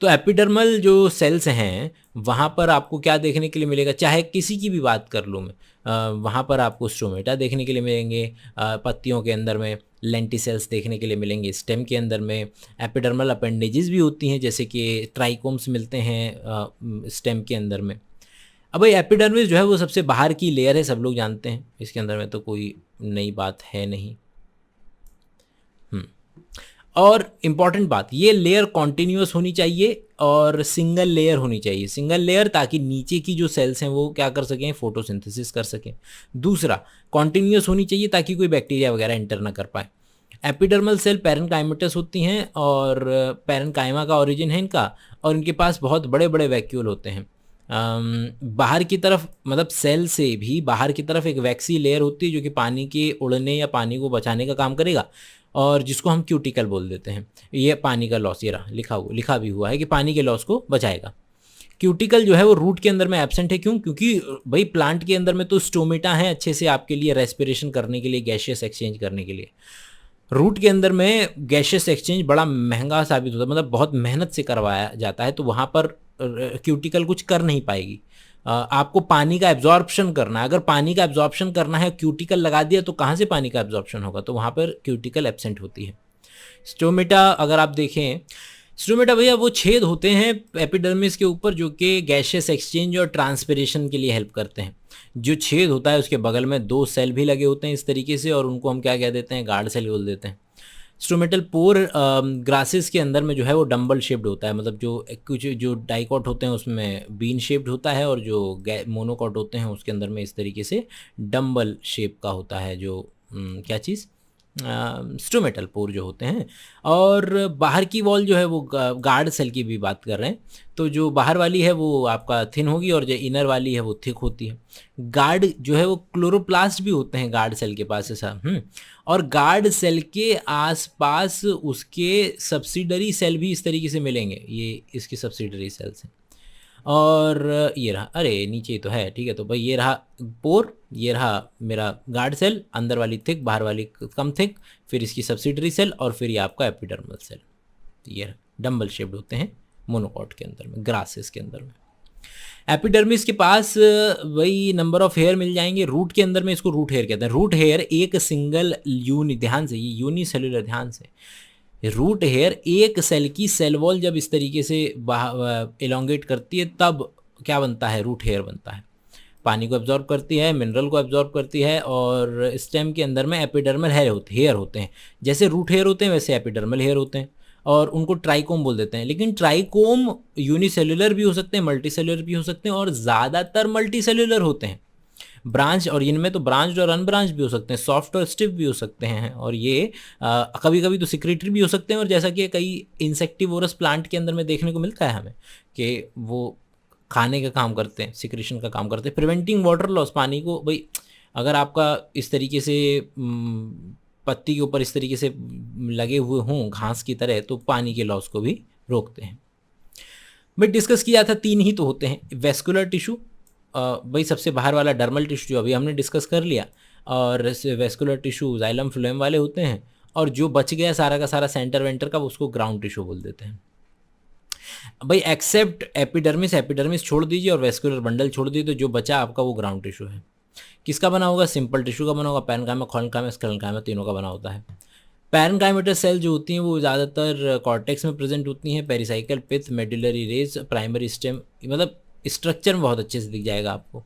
तो एपिडर्मल जो सेल्स हैं वहाँ पर आपको क्या देखने के लिए मिलेगा, चाहे किसी की भी बात कर लूँ मैं, वहाँ पर आपको स्टोमेटा देखने के लिए मिलेंगे, पत्तियों के अंदर में लेंटिसेल्स देखने के लिए मिलेंगे, स्टेम के अंदर में एपिडर्मल अपेंडेजेस भी होती हैं, जैसे कि ट्राइकोम्स मिलते हैं स्टेम के अंदर में। अब भाई एपिडर्मिस जो है वो सबसे बाहर की लेयर है, सब लोग जानते हैं, इसके अंदर में तो कोई नई बात है नहीं। और इम्पॉर्टेंट बात, ये लेयर कॉन्टिन्यूस होनी चाहिए और सिंगल लेयर होनी चाहिए, सिंगल लेयर, ताकि नीचे की जो सेल्स हैं वो क्या कर सकें, फोटोसिंथेसिस कर सकें। दूसरा, कॉन्टिन्यूस होनी चाहिए ताकि कोई बैक्टीरिया वगैरह एंटर ना कर पाए। एपिडर्मल सेल पैरेन्काइमेटस होती हैं और पैरेन्काइमा का ओरिजिन है इनका, और इनके पास बहुत बड़े बड़े वैक्यूल होते हैं। बाहर की तरफ, मतलब सेल से भी बाहर की तरफ एक वैक्सी लेयर होती है जो कि पानी के उड़ने या पानी को बचाने का काम करेगा, और जिसको हम क्यूटिकल बोल देते हैं। ये पानी का लॉस, ये रहा लिखा भी हुआ है कि पानी के लॉस को बचाएगा। क्यूटिकल जो है वो रूट के अंदर में एब्सेंट है, क्यों, क्योंकि भाई प्लांट के अंदर में तो स्टोमेटा है अच्छे से आपके लिए रेस्पिरेशन करने के लिए, गैशियस एक्सचेंज करने के लिए। रूट के अंदर में गैशियस एक्सचेंज बड़ा महंगा साबित होता है, मतलब बहुत मेहनत से करवाया जाता है, तो वहाँ पर क्यूटिकल कुछ कर नहीं पाएगी। आपको पानी का एब्जॉर्प्शन करना है, अगर पानी का एब्जॉर्प्शन करना है क्यूटिकल लगा दिया तो कहाँ से पानी का एब्जॉर्प्शन होगा, तो वहाँ पर क्यूटिकल एब्सेंट होती है। स्टोमेटा अगर आप देखें, स्टोमेटा भैया वो छेद होते हैं एपिडर्मिस के ऊपर जो कि गैशियस एक्सचेंज और ट्रांसपिरेशन के लिए हेल्प करते हैं। जो छेद होता है उसके बगल में 2 सेल भी लगे होते हैं इस तरीके से, और उनको हम क्या कह देते हैं, गार्ड सेल बोल देते हैं। स्टोमेटल पोर ग्रासेस के अंदर में जो है वो डम्बल शेप्ड होता है, मतलब जो कुछ जो डाइकॉट होते हैं उसमें बीन शेप्ड होता है, और जो मोनोकॉट होते हैं उसके अंदर में इस तरीके से डम्बल शेप का होता है, जो क्या चीज़, स्टोमेटल पोर जो होते हैं। और बाहर की वॉल जो है वो गार्ड सेल की भी बात कर रहे हैं, तो जो बाहर वाली है वो आपका थिन होगी और जो इनर वाली है वो थिक होती है। गार्ड जो है वो क्लोरोप्लास्ट भी होते हैं गार्ड सेल के पास, ऐसा। और गार्ड सेल के आसपास उसके सब्सिडरी सेल भी इस तरीके से मिलेंगे, ये इसके सब्सिडरी सेल्स हैं। और ये रहा, अरे नीचे ही तो है, ठीक है, तो भाई ये रहा पोर, ये रहा मेरा गार्ड सेल, अंदर वाली थिक बाहर वाली कम थिक, फिर इसकी सब्सिडरी सेल, और फिर ये आपका एपिडर्मल सेल। ये डम्बल शेप्ड होते हैं मोनोकॉट के अंदर में, ग्रासेस के अंदर में। एपिडर्मिस के पास वही नंबर ऑफ हेयर मिल जाएंगे। रूट के अंदर में इसको रूट हेयर कहते हैं। रूट हेयर एक सिंगल ध्यान से, ये यूनिसेलुलर, ध्यान से, रूट हेयर एक सेल की सेल वॉल जब इस तरीके से एलोंगेट करती है तब क्या बनता है, रूट हेयर बनता है। पानी को एब्जॉर्ब करती है, मिनरल को एब्जॉर्ब करती है, और स्टेम के अंदर में एपिडर्मल हेयर होते हैं। जैसे रूट हेयर होते हैं वैसे एपिडर्मल हेयर होते हैं, और उनको ट्राइकोम बोल देते हैं। लेकिन ट्राइकोम यूनिसेलुलर भी हो सकते हैं, मल्टीसेलुलर भी हो सकते हैं, और ज़्यादातर मल्टीसेलुलर होते हैं। ब्रांच, और इनमें तो ब्रांच और अनब्रांच भी हो सकते हैं, सॉफ्ट और स्टिफ भी हो सकते हैं, और ये कभी कभी तो सिक्रेटरी भी हो सकते हैं। और जैसा कि कई इंसेक्टिवोरस प्लांट के अंदर में देखने को मिलता है हमें कि वो खाने का काम करते हैं, सिक्रेशन का काम करते हैं। प्रिवेंटिंग वाटर लॉस, पानी को भाई अगर आपका इस तरीके से पत्ती के ऊपर इस तरीके से लगे हुए हों घास की तरह, तो पानी के लॉस को भी रोकते हैं। मैं डिस्कस किया था 3 ही तो होते हैं, वेस्कुलर टिश्यू, भाई सबसे बाहर वाला डर्मल टिश्यू जो अभी हमने डिस्कस कर लिया, और वेस्कुलर टिश्यू जाइलम फ्लोएम वाले होते हैं, और जो बच गया सारा का सारा सेंटर वेंटर का उसको ग्राउंड टिश्यू बोल देते हैं भाई। एक्सेप्ट एपिडर्मिस, एपिडर्मिस छोड़ दीजिए और वेस्कुलर बंडल छोड़ दीजिए, तो जो बचा आपका वो ग्राउंड टिश्यू है। किसका बना होगा? सिंपल टिश्यू का बना होगा। पैरेन्काइमा, खोलेनकाइमा, स्क्लेरेन्काइमा तीनों का बना होता है। पैरेन्काइमेटस सेल जो होती हैं वो ज़्यादातर कॉर्टेक्स में प्रेजेंट होती हैं। पेरिसाइकल, पिथ, मेडुलरी रेज, प्राइमरी स्टेम, मतलब स्ट्रक्चर में बहुत अच्छे से दिख जाएगा आपको।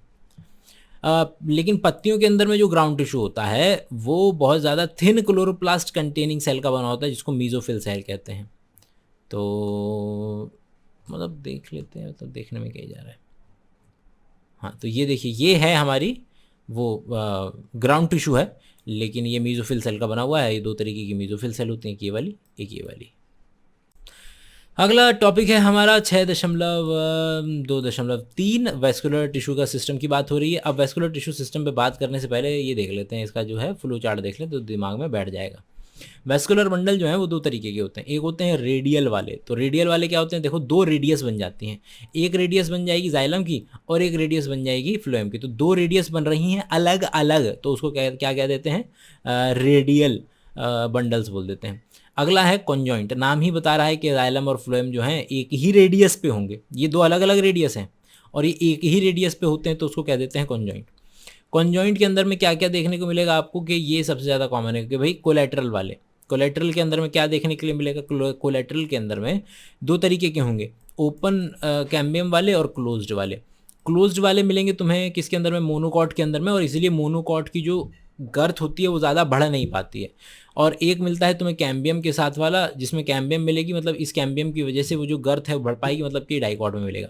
लेकिन पत्तियों के अंदर में जो ग्राउंड टिश्यू होता है वो बहुत ज़्यादा थिन क्लोरोप्लास्ट कंटेनिंग सेल का बना होता है, जिसको मीजोफिल सेल कहते हैं। तो मतलब देख लेते हैं, तो देखने में क्या जा रहा है। हाँ, तो ये देखिए, ये है हमारी वो ग्राउंड टिश्यू है, लेकिन ये मीजोफिल सेल का बना हुआ है। ये दो तरीके की मीजोफिल सेल होती हैं, एक ये वाली, एक ये वाली। अगला टॉपिक है हमारा 6.2.3 वेस्कुलर टिश्यू का सिस्टम की बात हो रही है। अब वेस्कुलर टिश्यू सिस्टम पे बात करने से पहले ये देख लेते हैं, इसका जो है फ्लो चार्ट देख लें तो दिमाग में बैठ जाएगा। वेस्कुलर बंडल जो है वो दो तरीके के होते हैं। एक होते हैं रेडियल वाले। तो रेडियल वाले क्या होते हैं? देखो, दो रेडियस बन जाती हैं। एक रेडियस बन जाएगी जाइलम की और एक रेडियस बन जाएगी फ्लोएम की। तो दो रेडियस बन रही हैं अलग अलग, तो उसको क्या क्या कह देते हैं? रेडियल बंडल्स बोल देते हैं। अगला है कॉन्जॉइंट। नाम ही बता रहा है कि जाइलम और फ्लोएम जो हैं एक ही रेडियस पे होंगे। ये दो अलग अलग रेडियस हैं और ये एक ही रेडियस पे होते हैं, तो उसको कह देते हैं कॉन्जॉइंट। कॉन्जॉइंट के अंदर में क्या क्या देखने को मिलेगा आपको? कि ये सबसे ज़्यादा कॉमन है कि भाई कोलेटरल वाले। कोलेटरल के अंदर में क्या देखने के लिए मिलेगा? कोलेटरल के अंदर में दो तरीके के होंगे, ओपन कैम्बियम वाले और क्लोज्ड वाले। क्लोज्ड वाले मिलेंगे तुम्हें किसके अंदर में? मोनोकॉट के अंदर में, और इसीलिए मोनोकॉट की जो गर्थ होती है वो ज़्यादा बढ़ नहीं पाती है। और एक मिलता है तुम्हें कैम्बियम के साथ वाला, जिसमें कैम्बियम मिलेगी, मतलब इस कैम्बियम की वजह से वो जो गर्थ है वो बढ़ पाएगी, मतलब कि डाइकॉट में मिलेगा।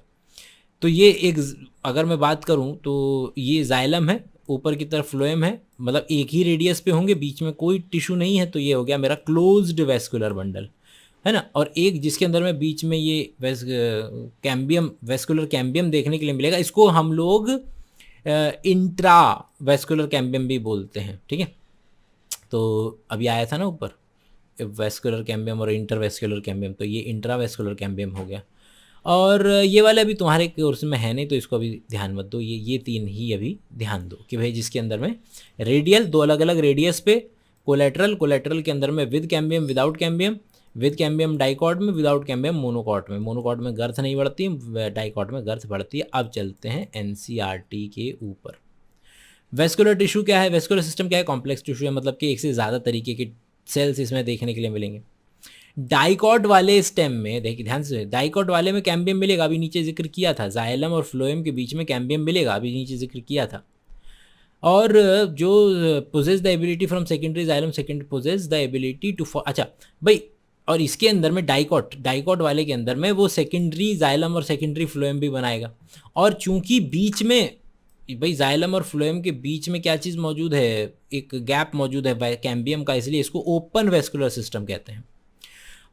तो ये एक, अगर मैं बात करूं तो ये जाइलम है, ऊपर की तरफ फ्लोएम है, मतलब एक ही रेडियस पे होंगे, बीच में कोई टिश्यू नहीं है, तो ये हो गया मेरा क्लोज्ड वेस्कुलर बंडल, है ना। और एक जिसके अंदर में बीच में ये कैम्बियम, वेस्कुलर कैम्बियम देखने के लिए मिलेगा, इसको हम लोग इंट्रा वेस्कुलर कैम्बियम भी बोलते हैं, ठीक है। तो अभी आया था ना ऊपर वेस्कुलर कैम्बियम और इंटरवेस्कुलर कैम्बियम, तो ये इंट्रावेस्कुलर कैम्बियम हो गया। और ये वाला अभी तुम्हारे कोर्स में है नहीं, तो इसको अभी ध्यान मत दो। ये तीन ही अभी ध्यान दो कि भाई जिसके अंदर में रेडियल, दो अलग अलग रेडियस पे, कोलेटरल, कोलेटरल के अंदर में with cambium, without cambium, with cambium dicot में, विदाउट कैम्बियम मोनोकॉट में। मोनोकॉट में गर्थ नहीं बढ़ती, डाइकॉट में गर्थ बढ़ती है। अब चलते हैं एनसीईआरटी के ऊपर। वेस्कुलर टिश्यू क्या है? वेस्कुलर सिस्टम क्या है? कॉम्प्लेक्स टिश्यू है, मतलब कि एक से ज़्यादा तरीके के सेल्स इसमें देखने के लिए मिलेंगे। डाइकॉट वाले स्टेम में देखिए ध्यान से, डाइकॉट वाले में कैम्बियम मिलेगा, अभी नीचे जिक्र किया था। जाइलम और फ्लोएम के बीच में कैम्बियम मिलेगा, अभी नीचे जिक्र किया था। और जो possess the ability from secondary xylem, secondary possess the ability to, अच्छा भाई, और इसके अंदर में डाइकॉट वाले के अंदर में वो सेकेंडरी जाइलम और सेकेंडरी फ्लोएम भी बनाएगा। और चूंकि बीच में भाई जाइलम और फ्लोएम के बीच में क्या चीज़ मौजूद है? एक गैप मौजूद है कैम्बियम का, इसलिए इसको ओपन वेस्कुलर सिस्टम कहते हैं।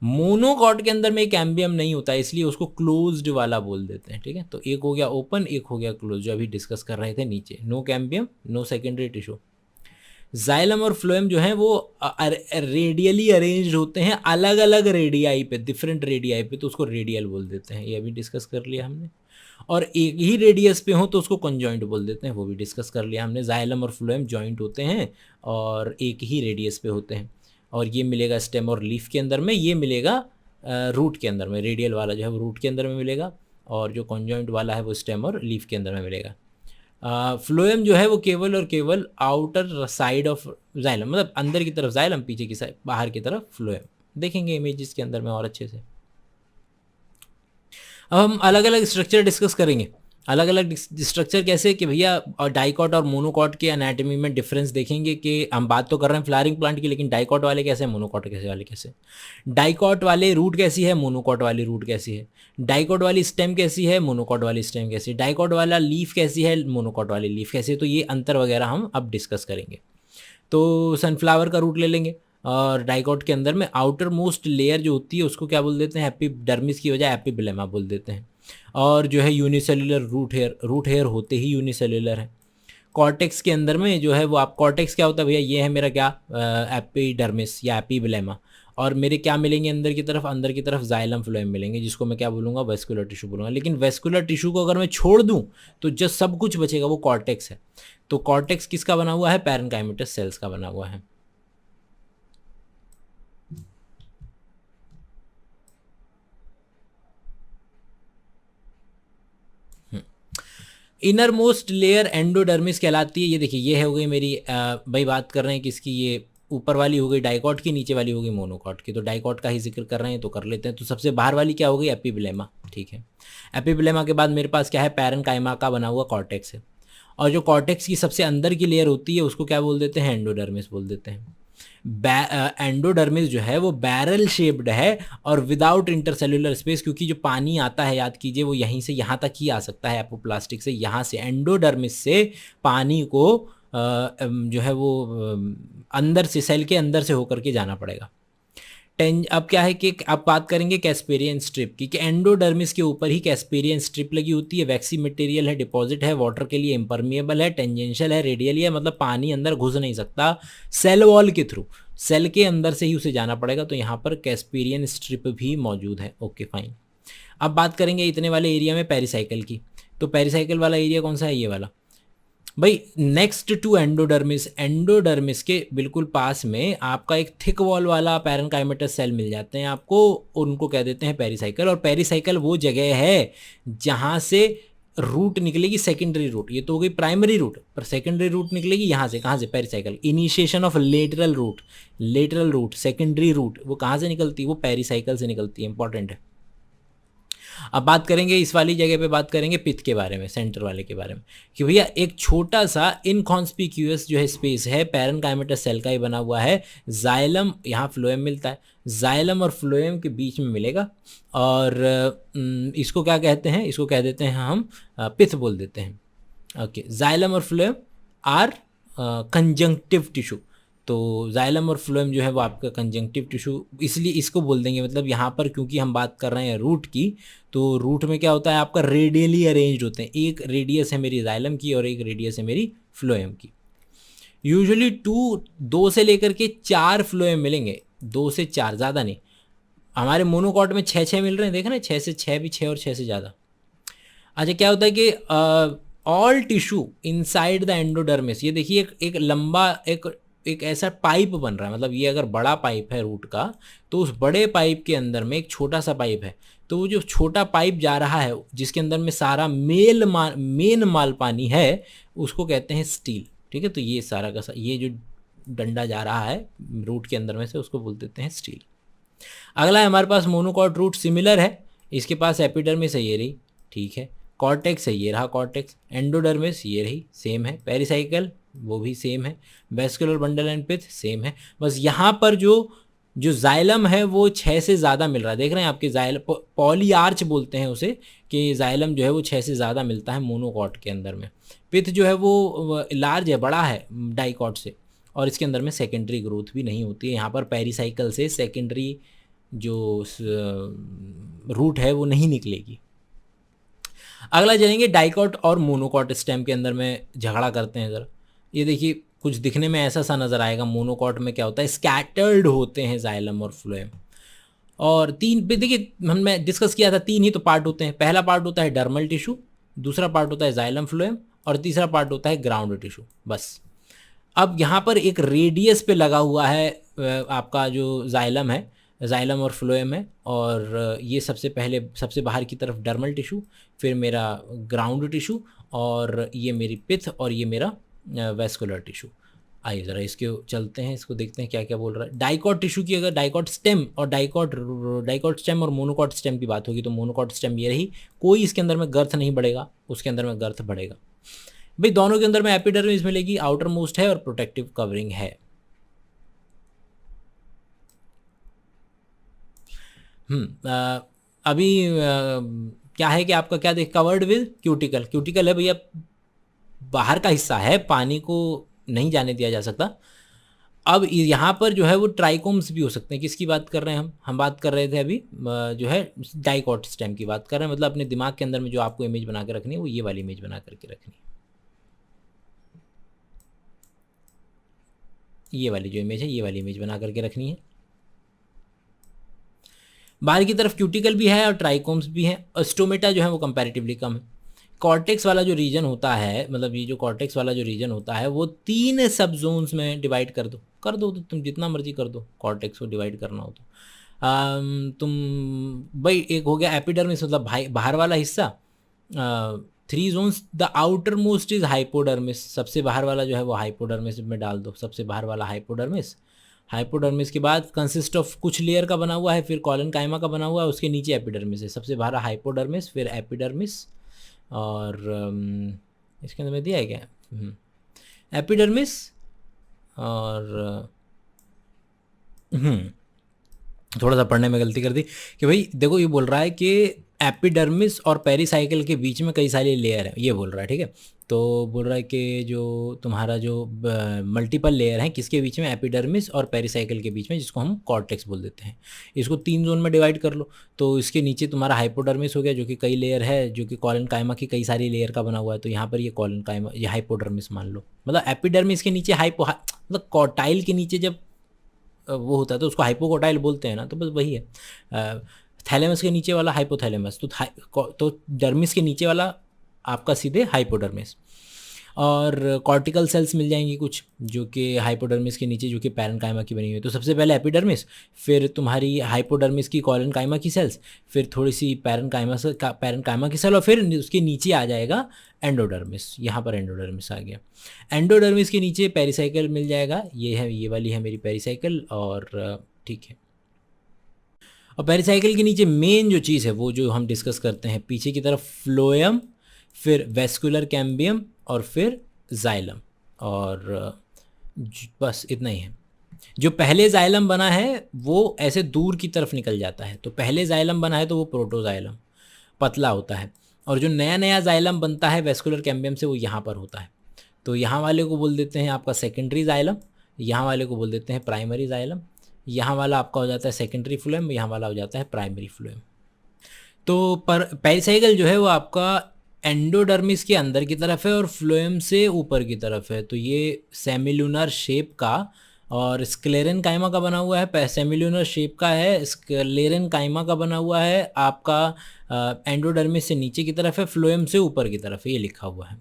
मोनोकॉट के अंदर में कैम्बियम नहीं होता है, इसलिए उसको क्लोज्ड वाला बोल देते हैं, ठीक है। तो एक हो गया ओपन, एक हो गया क्लोज, जो अभी डिस्कस कर रहे थे नीचे। No cambium, no secondary tissue. Xylem और फ्लोएम जो है वो रेडियली अरेंज्ड होते हैं, अलग अलग रेडियाई पे, डिफरेंट रेडियाई पे, तो उसको रेडियल बोल देते हैं। ये अभी डिस्कस कर लिया हमने। और एक ही रेडियस पे हो तो उसको कॉन्जॉइंट बोल देते हैं, वो भी डिस्कस कर लिया हमने। जाइलम और फ्लोएम जॉइंट होते हैं और एक ही रेडियस पे होते हैं। और ये मिलेगा स्टेम और लीफ के अंदर में, ये मिलेगा रूट के अंदर में। रेडियल वाला जो है वो रूट के अंदर में मिलेगा, और जो कॉन्जॉइंट वाला है वो स्टेम और लीफ के अंदर में मिलेगा। फ्लोएम जो है वो केवल और केवल आउटर साइड ऑफ जाइलम, मतलब अंदर की तरफ जाइलम, पीछे की साइड, बाहर की तरफ फ्लोएम। देखेंगे इमेजेस के अंदर में और अच्छे से। अब हम अलग अलग स्ट्रक्चर डिस्कस करेंगे। अलग अलग स्ट्रक्चर कैसे कि भैया डाइकॉट और मोनोकॉट के एनाटॉमी में डिफरेंस देखेंगे कि हम बात तो कर रहे हैं फ्लावरिंग प्लांट की, लेकिन डाइकॉट वाले कैसे हैं, मोनोकॉट कैसे वाले कैसे। डाइकॉट वाले रूट कैसी है, मोनोकॉट वाली रूट कैसी है। डाइकॉट वाली स्टेम कैसी है, मोनोकॉट वाली स्टेम कैसी है। डाइकॉट वाला लीफ कैसी है, मोनोकॉट वाली लीफ कैसी है। तो ये अंतर वगैरह हम अब डिस्कस करेंगे। तो सनफ्लावर का रूट ले लेंगे, और डाइकॉट के अंदर में आउटर मोस्ट लेयर जो होती है उसको क्या बोल देते हैं? एपिडर्मिस की बजाय एपिब्लेमा बोल देते हैं। और जो है यूनिसेल्युलर रूट हेयर होते ही यूनिसेल्युलर है। कॉर्टेक्स के अंदर में जो है वो, आप कॉर्टेक्स क्या होता है भैया? ये है मेरा क्या, एपिडर्मिस या एपिब्लेमा। और मेरे क्या मिलेंगे अंदर की तरफ जाइलम फ्लोएम मिलेंगे, जिसको मैं क्या बोलूँगा, वेस्कुलर टिश्यू बोलूँगा। लेकिन वेस्कुलर टिश्यू को अगर मैं छोड़ दूँ तो जो सब कुछ बचेगा वो कॉर्टेक्स है। तो कॉर्टेक्स किसका बना हुआ है, पैरेन्काइमेटस सेल्स का बना हुआ है। इनर मोस्ट लेयर एंडोडर्मिस कहलाती है। ये देखिए, ये हो गई मेरी भाई बात कर रहे हैं किसकी, ये ऊपर वाली हो गई डाइकॉट की, नीचे वाली हो गई मोनोकॉट की। तो डाइकॉट का ही जिक्र कर रहे हैं तो कर लेते हैं। तो सबसे बाहर वाली क्या हो गई, एपिब्लेमा, ठीक है। एपिब्लेमा के बाद मेरे पास क्या है, पैरेन्काइमा का बना हुआ कॉर्टेक्स है। और जो कॉर्टेक्स की सबसे अंदर की लेयर होती है उसको क्या बोल देते हैं, एंडोडर्मिस बोल देते हैं। एंडोडर्मिस जो है वो बैरल शेप्ड है और विदाउट इंटरसेल्युलर स्पेस, क्योंकि जो पानी आता है याद कीजिए वो यहीं से यहाँ तक ही आ सकता है, एपोप्लास्टिक से, यहाँ से एंडोडर्मिस से पानी को जो है वो अंदर से, सेल के अंदर से होकर के जाना पड़ेगा। अब क्या है कि अब बात करेंगे कैस्पेरियन स्ट्रिप की, कि एंडोडर्मिस के ऊपर ही कैस्पेरियन स्ट्रिप लगी होती है। वैक्सी मटेरियल है, डिपॉजिट है, वाटर के लिए इम्परमिएबल है, टेंजेंशियल है, रेडियली है, मतलब पानी अंदर घुस नहीं सकता, सेल वॉल के थ्रू, सेल के अंदर से ही उसे जाना पड़ेगा। तो यहाँ पर कैस्पेरियन स्ट्रिप भी मौजूद है। Okay fine. अब बात करेंगे इतने वाले एरिया में पेरिसाइकिल की। तो पेरिसाइकिल वाला एरिया कौन सा है, ये वाला भाई। नेक्स्ट टू एंडोडर्मिस, एंडोडर्मिस के बिल्कुल पास में आपका एक थिक वॉल वाला पैरेन्काइमेटस सेल मिल जाते हैं आपको, उनको कह देते हैं पेरिसाइकिल। और पेरिसाइकिल वो जगह है जहाँ से रूट निकलेगी, सेकेंडरी रूट। ये तो हो गई प्राइमरी रूट, पर सेकेंडरी रूट निकलेगी यहाँ से, कहाँ से, pericycle. Initiation of lateral root, lateral root, secondary root वो कहाँ से निकलती है, वो पेरिसाइकिल से निकलती है, इंपॉर्टेंट है। अब बात करेंगे इस वाली जगह पे, बात करेंगे पिथ के बारे में, सेंटर वाले के बारे में, कि भैया एक छोटा सा इनकॉन्स्पिक्यूअस जो है स्पेस है, पैरेन्काइमेटस सेल का ही बना हुआ है। जाइलम, यहाँ फ्लोएम मिलता है, जाइलम और फ्लोएम के बीच में मिलेगा। और इसको क्या कहते हैं, इसको कह देते हैं हम पिथ बोल देते हैं। ओके, जाइलम और फ्लोएम आर कंजंक्टिव टिश्यू। तो जाइलम और फ्लोएम जो है वो आपका कंजंक्टिव टिश्यू, इसलिए इसको बोल देंगे। मतलब यहाँ पर क्योंकि हम बात कर रहे हैं रूट की, तो रूट में क्या होता है आपका, रेडियली अरेंज्ड होते हैं। एक रेडियस है मेरी जाइलम की और एक रेडियस है मेरी फ्लोएम की। यूजुअली 2 से लेकर के 4 फ्लोएम मिलेंगे, 2 से 4, ज़्यादा नहीं। हमारे मोनोकॉट में 6 मिल रहे हैं, देख रहे हैं, 6 से 6 भी, 6 और 6 से ज़्यादा। अच्छा, क्या होता है कि all tissue inside the endodermis, ये देखिए एक लंबा एक ऐसा पाइप बन रहा है। मतलब ये अगर बड़ा पाइप है रूट का, तो उस बड़े पाइप के अंदर में एक छोटा सा पाइप है। तो वो जो छोटा पाइप जा रहा है, जिसके अंदर में सारा मेन माल पानी है, उसको कहते हैं स्टील, ठीक है। तो ये सारा का ये जो डंडा जा रहा है रूट के अंदर में से, उसको बोल देते हैं स्टील। अगला है हमारे पास मोनोकॉट रूट, सिमिलर है। इसके पास एपिडर्मिस है, ये रही, ठीक है। कॉर्टेक्स है, ये रहा कॉर्टेक्स। एंडोडर्मिस ये रही, सेम है। पेरिसाइकल वो भी सेम है। Vascular bundle and pith same है। बस यहाँ पर जो जाइलम है वो 6 से ज़्यादा मिल रहा है, देख रहे हैं आपके जाइलम, पॉली आर्च बोलते हैं उसे, कि जाइलम जो है वो 6 से ज़्यादा मिलता है मोनोकॉट के अंदर में। पिथ जो है वो लार्ज है, बड़ा है डाइकॉट से, और इसके अंदर में सेकेंडरी ग्रोथ भी नहीं होती है। यहाँ पर पेरिसाइकल से सेकेंडरी जो रूट है वो नहीं निकलेगी। अगला जानेंगे डाइकॉट और मोनोकॉट स्टेम के अंदर में झगड़ा करते हैं ज़रा। ये देखिए, कुछ दिखने में ऐसा सा नज़र आएगा। मोनोकॉट में क्या होता है, स्कैटर्ड होते हैं जाइलम और फ्लोएम। और 3 देखिए, हमने डिस्कस किया था 3 ही तो पार्ट होते हैं। पहला पार्ट होता है डर्मल टिश्यू, दूसरा पार्ट होता है जाइलम फ्लोएम, और तीसरा पार्ट होता है ग्राउंड टिश्यू, बस। अब यहाँ पर एक रेडियस पे लगा हुआ है आपका जो जाइलम है, जाइलम और फ्लोएम है, और ये सबसे बाहर की तरफ डर्मल टिश्यू, फिर मेरा ग्राउंड टिश्यू, और ये मेरी पिथ, और ये मेरा वेस्कुलर टिश्यू। आइए ज़रा इसके चलते हैं, इसको देखते हैं क्या क्या बोल रहा है। डाइकॉट टिश्यू की अगर डाइकॉट स्टेम और डाइकॉट स्टेम और मोनोकॉट स्टेम की बात होगी, तो मोनोकॉट स्टेम ये रही, कोई इसके अंदर में गर्थ नहीं बढ़ेगा, उसके अंदर में गर्थ बढ़ेगा। भाई दोनों के अंदर में एपिडर्मिस मिलेगी, आउटर मोस्ट है और प्रोटेक्टिव कवरिंग है। अभी क्या है कि आपका क्या देख, कवर्ड विद क्यूटिकल, क्यूटिकल है भैया, बाहर का हिस्सा है, पानी को नहीं जाने दिया जा सकता। अब यहाँ पर जो है वो ट्राइकोम्स भी हो सकते हैं। किसकी बात कर रहे हैं हम बात कर रहे थे अभी जो है डाइकॉट स्टेम की बात कर रहे हैं। मतलब अपने दिमाग के अंदर में जो आपको इमेज बना के रखनी है वो ये वाली इमेज बना करके रखनी है। ये वाली जो इमेज है, ये वाली इमेज बना करके रखनी है। बाहर की तरफ क्यूटिकल भी है और ट्राइकोम्स भी हैं, और स्टोमेटा जो है वो कंपैरेटिवली कम है। कॉर्टेक्स वाला जो रीजन होता है, मतलब ये जो कॉर्टेक्स वाला जो रीजन होता है वो 3 सब जोन्स में डिवाइड कर दो तो तुम जितना मर्जी कर दो, कॉर्टेक्स को डिवाइड करना हो तो। तुम भाई, एक हो गया एपिडर्मिस, मतलब भाई बाहर वाला हिस्सा, 3 zones. The outermost is hypodermis, सबसे बाहर वाला जो है वो हाइपोडर्मिस में डाल दो, सबसे बाहर वाला हाइपोडर्मिस। हाइपोडर्मिस के बाद कंसिस्ट ऑफ कुछ लेयर का बना हुआ है, फिर कॉलन काइमा का बना हुआ है, उसके नीचे एपिडर्मिस है। सबसे बाहर हाइपोडर्मिस, फिर एपिडर्मिस, और इसके अंदर में दिया है क्या, एपिडर्मिस और थोड़ा सा पढ़ने में गलती कर दी कि भाई देखो, ये बोल रहा है कि एपिडर्मिस और पेरिसाइकिल के बीच में कई सारी लेयर है, ये बोल रहा है, ठीक है। तो बोल रहा है कि जो तुम्हारा जो मल्टीपल लेयर हैं किसके बीच में, एपिडर्मिस और पेरिसाइकिल के बीच में, जिसको हम कॉर्टेक्स बोल देते हैं। इसको 3 जोन में डिवाइड कर लो, तो इसके नीचे तुम्हारा हाइपोडर्मिस हो गया, जो कि कई लेयर है, जो कि कॉलन काइमा की कई सारी लेयर का बना हुआ है। तो यहाँ पर ये कॉलन काइमा, ये हाइपोडर्मिस मान लो, मतलब एपिडर्मिस के नीचे मतलब कॉटाइल के नीचे जब वो होता है तो उसको हाइपोकोटाइल बोलते हैं ना, तो बस वही है। थैलेमस के नीचे वाला हाइपोथैलेमस, तो डर्मिस के नीचे वाला आपका सीधे हाइपोडर्मिस। और कॉर्टिकल सेल्स मिल जाएंगी कुछ, जो कि हाइपोडर्मिस के नीचे, जो कि पैरेन्काइमा की बनी हुई है। तो सबसे पहले एपिडर्मिस, फिर तुम्हारी हाइपोडर्मिस की कॉलेनकाइमा की सेल्स, फिर थोड़ी सी पैरेन्काइमा की सेल, और फिर उसके नीचे आ जाएगा एंडोडर्मिस। यहाँ पर एंडोडर्मिस आ गया। एंडोडर्मिस के नीचे पेरिसाइकिल मिल जाएगा, ये है, ये वाली है मेरी पेरिसाइकिल, और ठीक है। और पेरिसाइकिल के नीचे मेन जो चीज़ है वो जो हम डिस्कस करते हैं, पीछे की तरफ फ्लोएम, फिर वेस्कुलर कैम्बियम, और फिर जाइलम, और बस इतना ही है। जो पहले जाइलम बना है वो ऐसे दूर की तरफ निकल जाता है, तो पहले जाइलम बना है तो वो प्रोटोजाइलम पतला होता है, और जो नया नया जाइलम बनता है वेस्कुलर कैम्बियम से वो यहाँ पर होता है। तो यहाँ वाले को बोल देते हैं आपका सेकेंडरी जाइलम, यहाँ वाले को बोल देते हैं प्राइमरी जाइलम, यहाँ वाला आपका हो जाता है सेकेंडरी फ्लोएम, यहाँ वाला हो जाता है प्राइमरी फ्लोएम। तो पेरिसाइकिल जो है वो आपका एंडोडर्मिस के अंदर की तरफ है और फ्लोएम से ऊपर की तरफ है। तो ये सेमिलुनर शेप का और स्क्लेरन काइमा का बना हुआ है, सेमिलुनर शेप का है, स्क्लेरन काइमा का बना हुआ है, आपका एंडोडर्मिस से नीचे की तरफ है, फ्लोएम से ऊपर की तरफ है, ये लिखा हुआ है।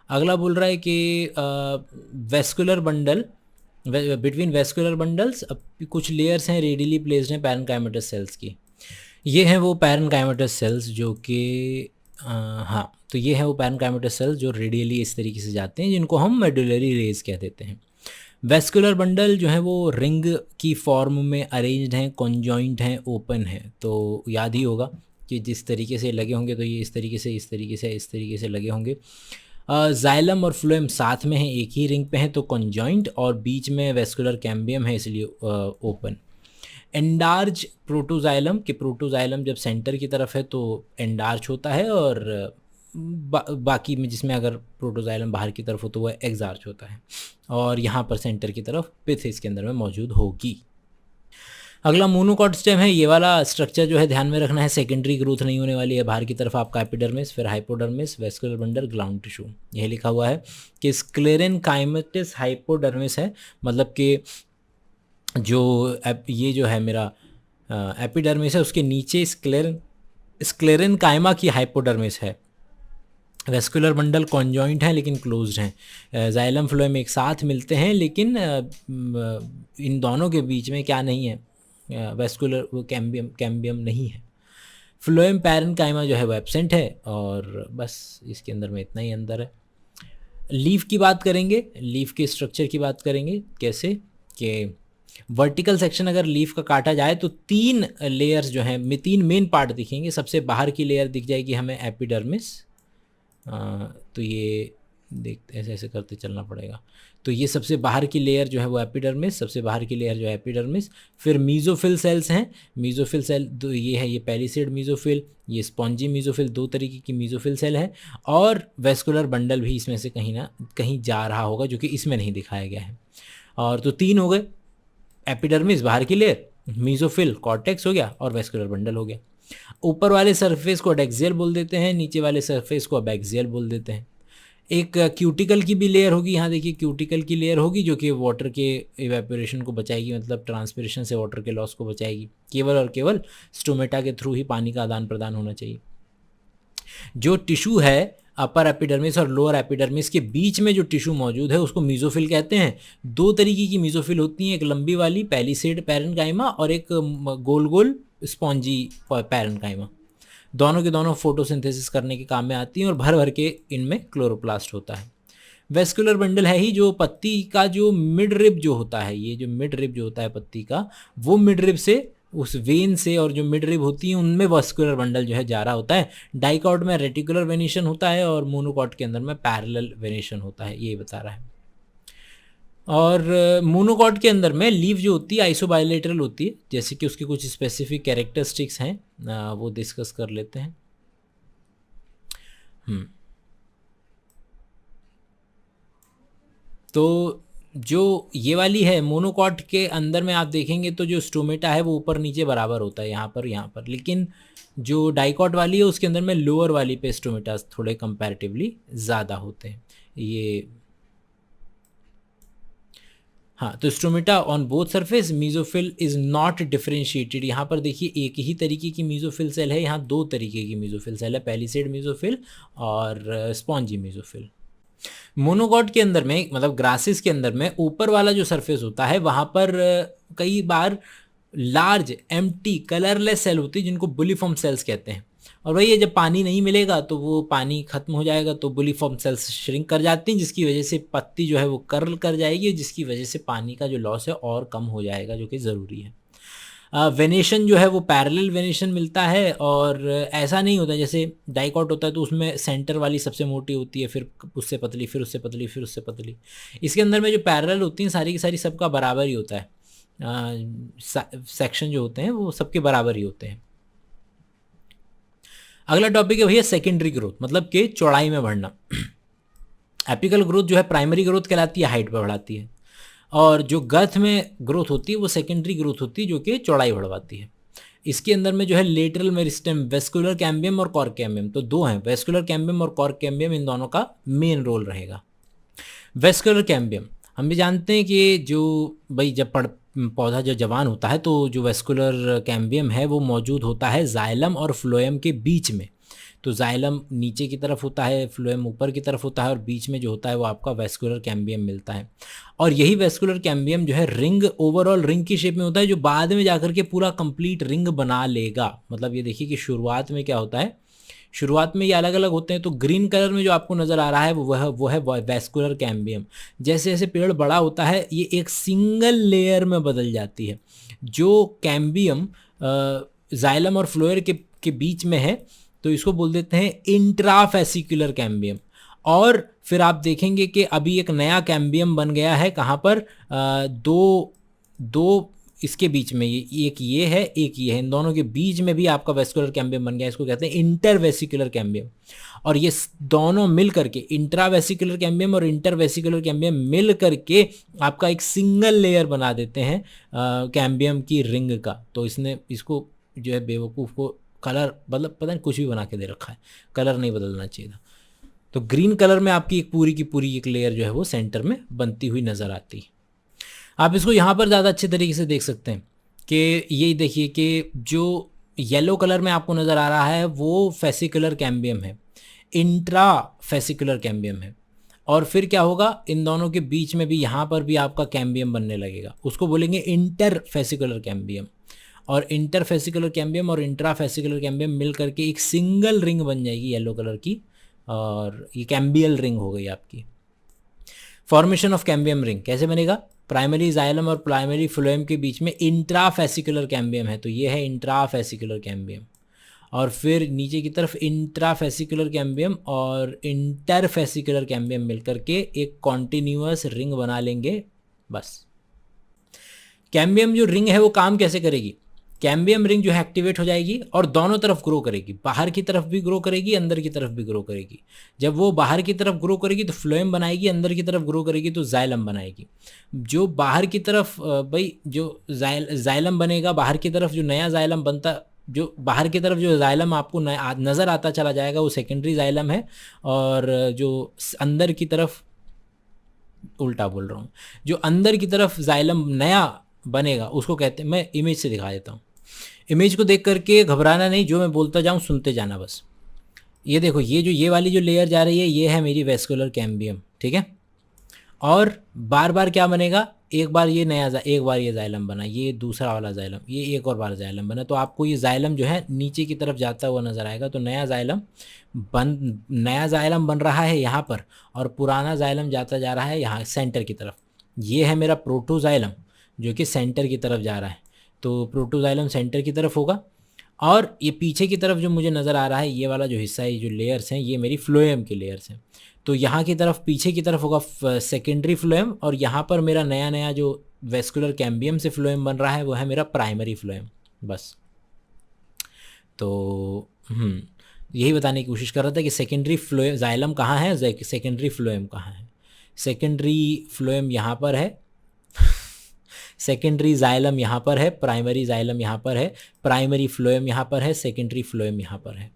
अगला बोल रहा है कि vascular bundle, between vascular bundles कुछ लेयर्स हैं रेडियली प्लेस्ड हैं पैरेन्काइमेटस सेल्स की। ये हैं वो पैरेन्काइमेटस सेल्स जो कि हाँ, तो ये है वो पैरेन्काइमेटस सेल्स जो रेडियली इस तरीके से जाते हैं, जिनको हम मेडुलरी रेज कह देते हैं। वेस्कुलर बंडल जो है वो रिंग की फॉर्म में अरेंज्ड हैं, कॉन्जॉइंट हैं, ओपन हैं। तो याद ही होगा कि जिस तरीके से लगे होंगे तो ये इस तरीके से, इस तरीके से, इस तरीके से लगे होंगे। जाइलम और फ्लोएम साथ में हैं, एक ही रिंग पे हैं, तो कॉन्जॉइंट, और बीच में वेस्कुलर कैम्बियम है इसलिए ओपन। एंडार्ज प्रोटोजाइलम, कि प्रोटोजाइलम जब सेंटर की तरफ है तो एंडार्च होता है, और बाकी में जिसमें अगर प्रोटोजाइलम बाहर की तरफ हो तो वह एक्सार्च होता है, और यहाँ पर सेंटर की तरफ पिथ इसके अंदर में मौजूद होगी। अगला मोनोकॉट स्टेम है। ये वाला स्ट्रक्चर जो है ध्यान में रखना है, सेकेंडरी ग्रोथ नहीं होने वाली है। बाहर की तरफ आपका एपिडर्मिस, फिर hypodermis, vascular bundle, ground tissue. यह लिखा हुआ है कि स्क्लेरेनकाइमेटस हाइपोडर्मिस है, मतलब कि जो ये जो है मेरा एपिडर्मिस है उसके नीचे स्क्लेरेनकाइमा की हाइपोडर्मिस है। वेस्कुलर बंडल कॉन्जॉइंट है लेकिन क्लोज्ड हैं। जाइलम फ्लोएम एक साथ मिलते हैं, लेकिन इन दोनों के बीच में क्या नहीं है, वेस्कुलर वो कैम्बियम नहीं है। फ्लोएम पैरेन्काइमा जो है वो एब्सेंट है, और बस इसके अंदर में इतना ही अंदर है। लीफ की बात करेंगे, लीफ के स्ट्रक्चर की बात करेंगे, कैसे कि वर्टिकल सेक्शन अगर लीफ का काटा जाए तो 3 लेयर्स जो हैं, 3 मेन पार्ट दिखेंगे। सबसे बाहर की लेयर दिख जाएगी हमें एपिडर्मिस, तो ये देखते ऐसे ऐसे करते चलना पड़ेगा। तो ये सबसे बाहर की लेयर जो है वो एपिडर्मिस, सबसे बाहर की लेयर जो है एपिडर्मिस। फिर मीजोफिल सेल्स हैं, मीजोफिल सेल दो, ये है, ये पैलिसेड मीजोफिल, ये स्पॉन्जी मीजोफिल, 2 तरीके की मीजोफिल सेल है। और वेस्कुलर बंडल भी इसमें से कहीं ना कहीं जा रहा होगा, जो कि इसमें नहीं दिखाया गया है। और तो 3 हो गए, एपिडर्मिस बाहर की लेयर, मीजोफिल कॉर्टेक्स हो गया, और वेस्कुलर बंडल हो गया। ऊपर वाले सरफेस को एडैक्सियल बोल देते हैं, नीचे वाले सरफेस को अबैक्सियल बोल देते हैं। एक क्यूटिकल की भी लेयर होगी, यहाँ देखिए क्यूटिकल की लेयर होगी जो कि वाटर के इवेपोरेशन को बचाएगी, मतलब ट्रांसपिरेशन से वाटर के लॉस को बचाएगी। केवल और केवल स्टोमेटा के थ्रू ही पानी का आदान प्रदान होना चाहिए। जो टिश्यू है अपर एपिडर्मिस और लोअर एपिडर्मिस के बीच में जो टिश्यू मौजूद है उसको मीजोफिल कहते हैं। दो तरीके की मीजोफिल होती हैं, एक लंबी वाली पैलिसेड पैरेन्काइमा और एक गोल गोल स्पॉन्जी पैरेन्काइमा। दोनों के दोनों फोटोसिंथेसिस करने के काम में आती हैं और भर भर के इनमें क्लोरोप्लास्ट होता है। वेस्कुलर बंडल है ही जो पत्ती का जो मिड रिब जो होता है, ये जो मिड रिब जो होता है पत्ती का, वो मिड रिब से उस वेन से और जो मिड रिब होती है उनमें वेस्कुलर बंडल जो है जा रहा होता है। डाइकॉट में रेटिकुलर वेनेशन होता है और मोनोकॉट के अंदर में पैरेलल वेनेशन होता है, ये बता रहा है। और मोनोकॉट के अंदर में लीफ जो होती है आइसोबायलेटरल होती है, जैसे कि उसके कुछ स्पेसिफिक कैरेक्टरिस्टिक्स हैं, वो डिस्कस कर लेते हैं। तो जो ये वाली है मोनोकॉट के अंदर में आप देखेंगे तो जो स्टोमेटा है वो ऊपर नीचे बराबर होता है यहाँ पर, लेकिन जो डाइकॉट वाली है उसके अंदर में लोअर वाली पे स्टोमेटा थोड़े कंपैरेटिवली ज़्यादा होते हैं ये। हाँ, तो stomata on both surface, mesophyll is not differentiated. यहाँ पर देखिए एक ही तरीके की मीजोफिल सेल है, यहाँ दो तरीके की मीजोफिल सेल है, पैलिसेड मीजोफिल और स्पॉन्जी मीजोफिल। मोनोकॉट के अंदर में मतलब ग्रासेस के अंदर में ऊपर वाला जो सरफेस होता है वहाँ पर कई बार लार्ज एम्प्टी कलरलेस सेल होती है जिनको बुलीफॉर्म सेल्स कहते हैं। और वही है, जब पानी नहीं मिलेगा तो वो पानी खत्म हो जाएगा तो बुलीफॉर्म सेल्स श्रिंक कर जाती हैं, जिसकी वजह से पत्ती जो है वो कर्ल कर जाएगी, जिसकी वजह से पानी का जो लॉस है और कम हो जाएगा, जो कि ज़रूरी है। वेनेशन जो है वो पैरेलल वेनेशन मिलता है और ऐसा नहीं होता जैसे डाइकॉट होता है तो उसमें सेंटर वाली सबसे मोटी होती है, फिर उससे पतली, फिर उससे पतली, फिर उससे पतली। इसके अंदर में जो पैरेलल होती हैं सारी की सारी सबका बराबर ही होता है, सेक्शन जो होते हैं वो सबके बराबर ही होते हैं। अगला टॉपिक है भैया सेकेंडरी ग्रोथ, मतलब कि चौड़ाई में बढ़ना। एपिकल ग्रोथ जो है प्राइमरी ग्रोथ कहलाती है, हाइट पर बढ़ाती है, और जो गर्थ में ग्रोथ होती है वो सेकेंडरी ग्रोथ होती है जो कि चौड़ाई बढ़वाती है। इसके अंदर में जो है लेटरल मेरिस्टेम, वेस्कुलर कैम्बियम और कॉर्क कैम्बियम, तो दो हैं, वेस्कुलर कैम्बियम और कॉर्क कैम्बियम, इन दोनों का मेन रोल रहेगा। वेस्कुलर कैम्बियम हम भी जानते हैं कि जो भाई जब पौधा जो जवान होता है तो जो वेस्कुलर कैम्बियम है वो मौजूद होता है जाइलम और फ्लोएम के बीच में। तो जाइलम नीचे की तरफ होता है, फ्लोएम ऊपर की तरफ होता है, और बीच में जो होता है वो आपका वेस्कुलर कैम्बियम मिलता है। और यही वेस्कुलर कैम्बियम जो है रिंग, ओवरऑल रिंग की शेप में होता है, जो बाद में जाकर के पूरा कंप्लीट रिंग बना लेगा। मतलब ये देखिए कि शुरुआत में क्या होता है, शुरुआत में ये अलग अलग होते हैं। तो ग्रीन कलर में जो आपको नज़र आ रहा है वो है वेस्कुलर कैम्बियम। जैसे जैसे पेड़ बड़ा होता है ये एक सिंगल लेयर में बदल जाती है। जो कैम्बियम जाइलम और फ्लोएम के बीच में है तो इसको बोल देते हैं इंट्राफेसिकुलर कैम्बियम। और फिर आप देखेंगे कि अभी एक नया कैम्बियम बन गया है, कहाँ पर, दो इसके बीच में, एक ये है एक ये है, इन दोनों के बीच में भी आपका वेस्कुलर कैम्बियम बन गया, इसको कहते हैं इंटरवेसिकुलर कैम्बियम। और ये दोनों मिल करके, इंट्रावेसिकुलर कैम्बियम और इंटरवेसिकुलर कैम्बियम मिल करके आपका एक सिंगल लेयर बना देते हैं कैम्बियम की रिंग का। तो इसको जो है बेवकूफ़ को कलर मतलब पता नहीं कुछ भी बना के दे रखा है, कलर नहीं बदलना चाहिए था। तो ग्रीन कलर में आपकी एक पूरी की पूरी एक लेयर जो है वो सेंटर में बनती हुई नज़र आती है। आप इसको यहाँ पर ज़्यादा अच्छे तरीके से देख सकते हैं कि यही देखिए कि जो येलो कलर में आपको नज़र आ रहा है वो फेसिकुलर कैम्बियम है, इंट्रा फेसिकुलर कैम्बियम है। और फिर क्या होगा, इन दोनों के बीच में भी यहाँ पर भी आपका कैम्बियम बनने लगेगा, उसको बोलेंगे इंटर फेसिकुलर कैम्बियम। और इंटरफेसिकुलर कैम्बियम और इंट्राफेसिकुलर कैम्बियम मिल करके एक सिंगल रिंग बन जाएगी येलो कलर की, और ये कैम्बियल रिंग हो गई आपकी। फॉर्मेशन ऑफ कैम्बियम रिंग कैसे बनेगा, प्राइमरी जाइलम और प्राइमरी फ्लोएम के बीच में इंट्राफेसिकुलर कैम्बियम है, तो ये है इंट्राफेसिकुलर कैम्बियम। और फिर नीचे की तरफ इंट्राफेसिकुलर कैम्बियम और इंटरफेसिकुलर कैम्बियम मिलकर के एक कॉन्टिन्यूअस रिंग बना लेंगे बस। कैम्बियम जो रिंग है वो काम कैसे करेगी, कैम्बियम रिंग जो है एक्टिवेट हो जाएगी और दोनों तरफ ग्रो करेगी, बाहर की तरफ भी ग्रो करेगी, अंदर की तरफ भी ग्रो करेगी। जब वो बाहर की तरफ ग्रो करेगी तो फ्लोएम बनाएगी, अंदर की तरफ ग्रो करेगी तो जाइलम बनाएगी। जो बाहर की तरफ भाई जो जाइलम बनेगा, बाहर की तरफ जो नया जाइलम बनता जो बाहर की तरफ जो जाइलम आपको नज़र आता चला जाएगा वो सेकेंडरी जाइलम है, और जो अंदर की तरफ, उल्टा बोल रहा हूँ, जो अंदर की तरफ जाइलम नया बनेगा उसको कहते हैं, मैं इमेज से दिखा देता हूँ। इमेज को देख करके घबराना नहीं, जो मैं बोलता जाऊँ सुनते जाना बस। ये देखो, ये जो ये वाली जो लेयर जा रही है ये है मेरी वेस्कुलर कैम्बियम, ठीक है। और बार बार क्या बनेगा, एक बार ये नया एक बार ये जाइलम बना, ये दूसरा वाला जाइलम, ये एक और बार जाइलम बना, तो आपको ये जाइलम जो है नीचे की तरफ जाता हुआ नज़र आएगा। तो नया जाइलम बन रहा है यहाँ पर, और पुराना जाइलम जाता जा रहा है यहाँ सेंटर की तरफ। ये है मेरा प्रोटोजाइलम जो कि सेंटर की तरफ जा रहा है, तो प्रोटोजाइलम सेंटर की तरफ होगा। और ये पीछे की तरफ जो मुझे नज़र आ रहा है ये वाला जो हिस्सा है, ये जो लेयर्स हैं, ये मेरी फ्लोएम की लेयर्स हैं। तो यहाँ की तरफ पीछे की तरफ होगा सेकेंडरी फ्लोएम, और यहाँ पर मेरा नया नया जो वेस्कुलर कैम्बियम से फ्लोएम बन रहा है वो है मेरा प्राइमरी फ्लोएम, बस। तो यही बताने की कोशिश कर रहा था कि सेकेंडरी फ्लोएम जाइलम कहाँ है, सेकेंडरी फ्लोएम कहाँ है। सेकेंडरी फ्लोएम यहाँ पर है, सेकेंडरी जाइलम यहाँ पर है, प्राइमरी जाइलम यहाँ पर है, प्राइमरी फ्लोएम यहाँ पर है, सेकेंडरी फ्लोएम यहाँ पर है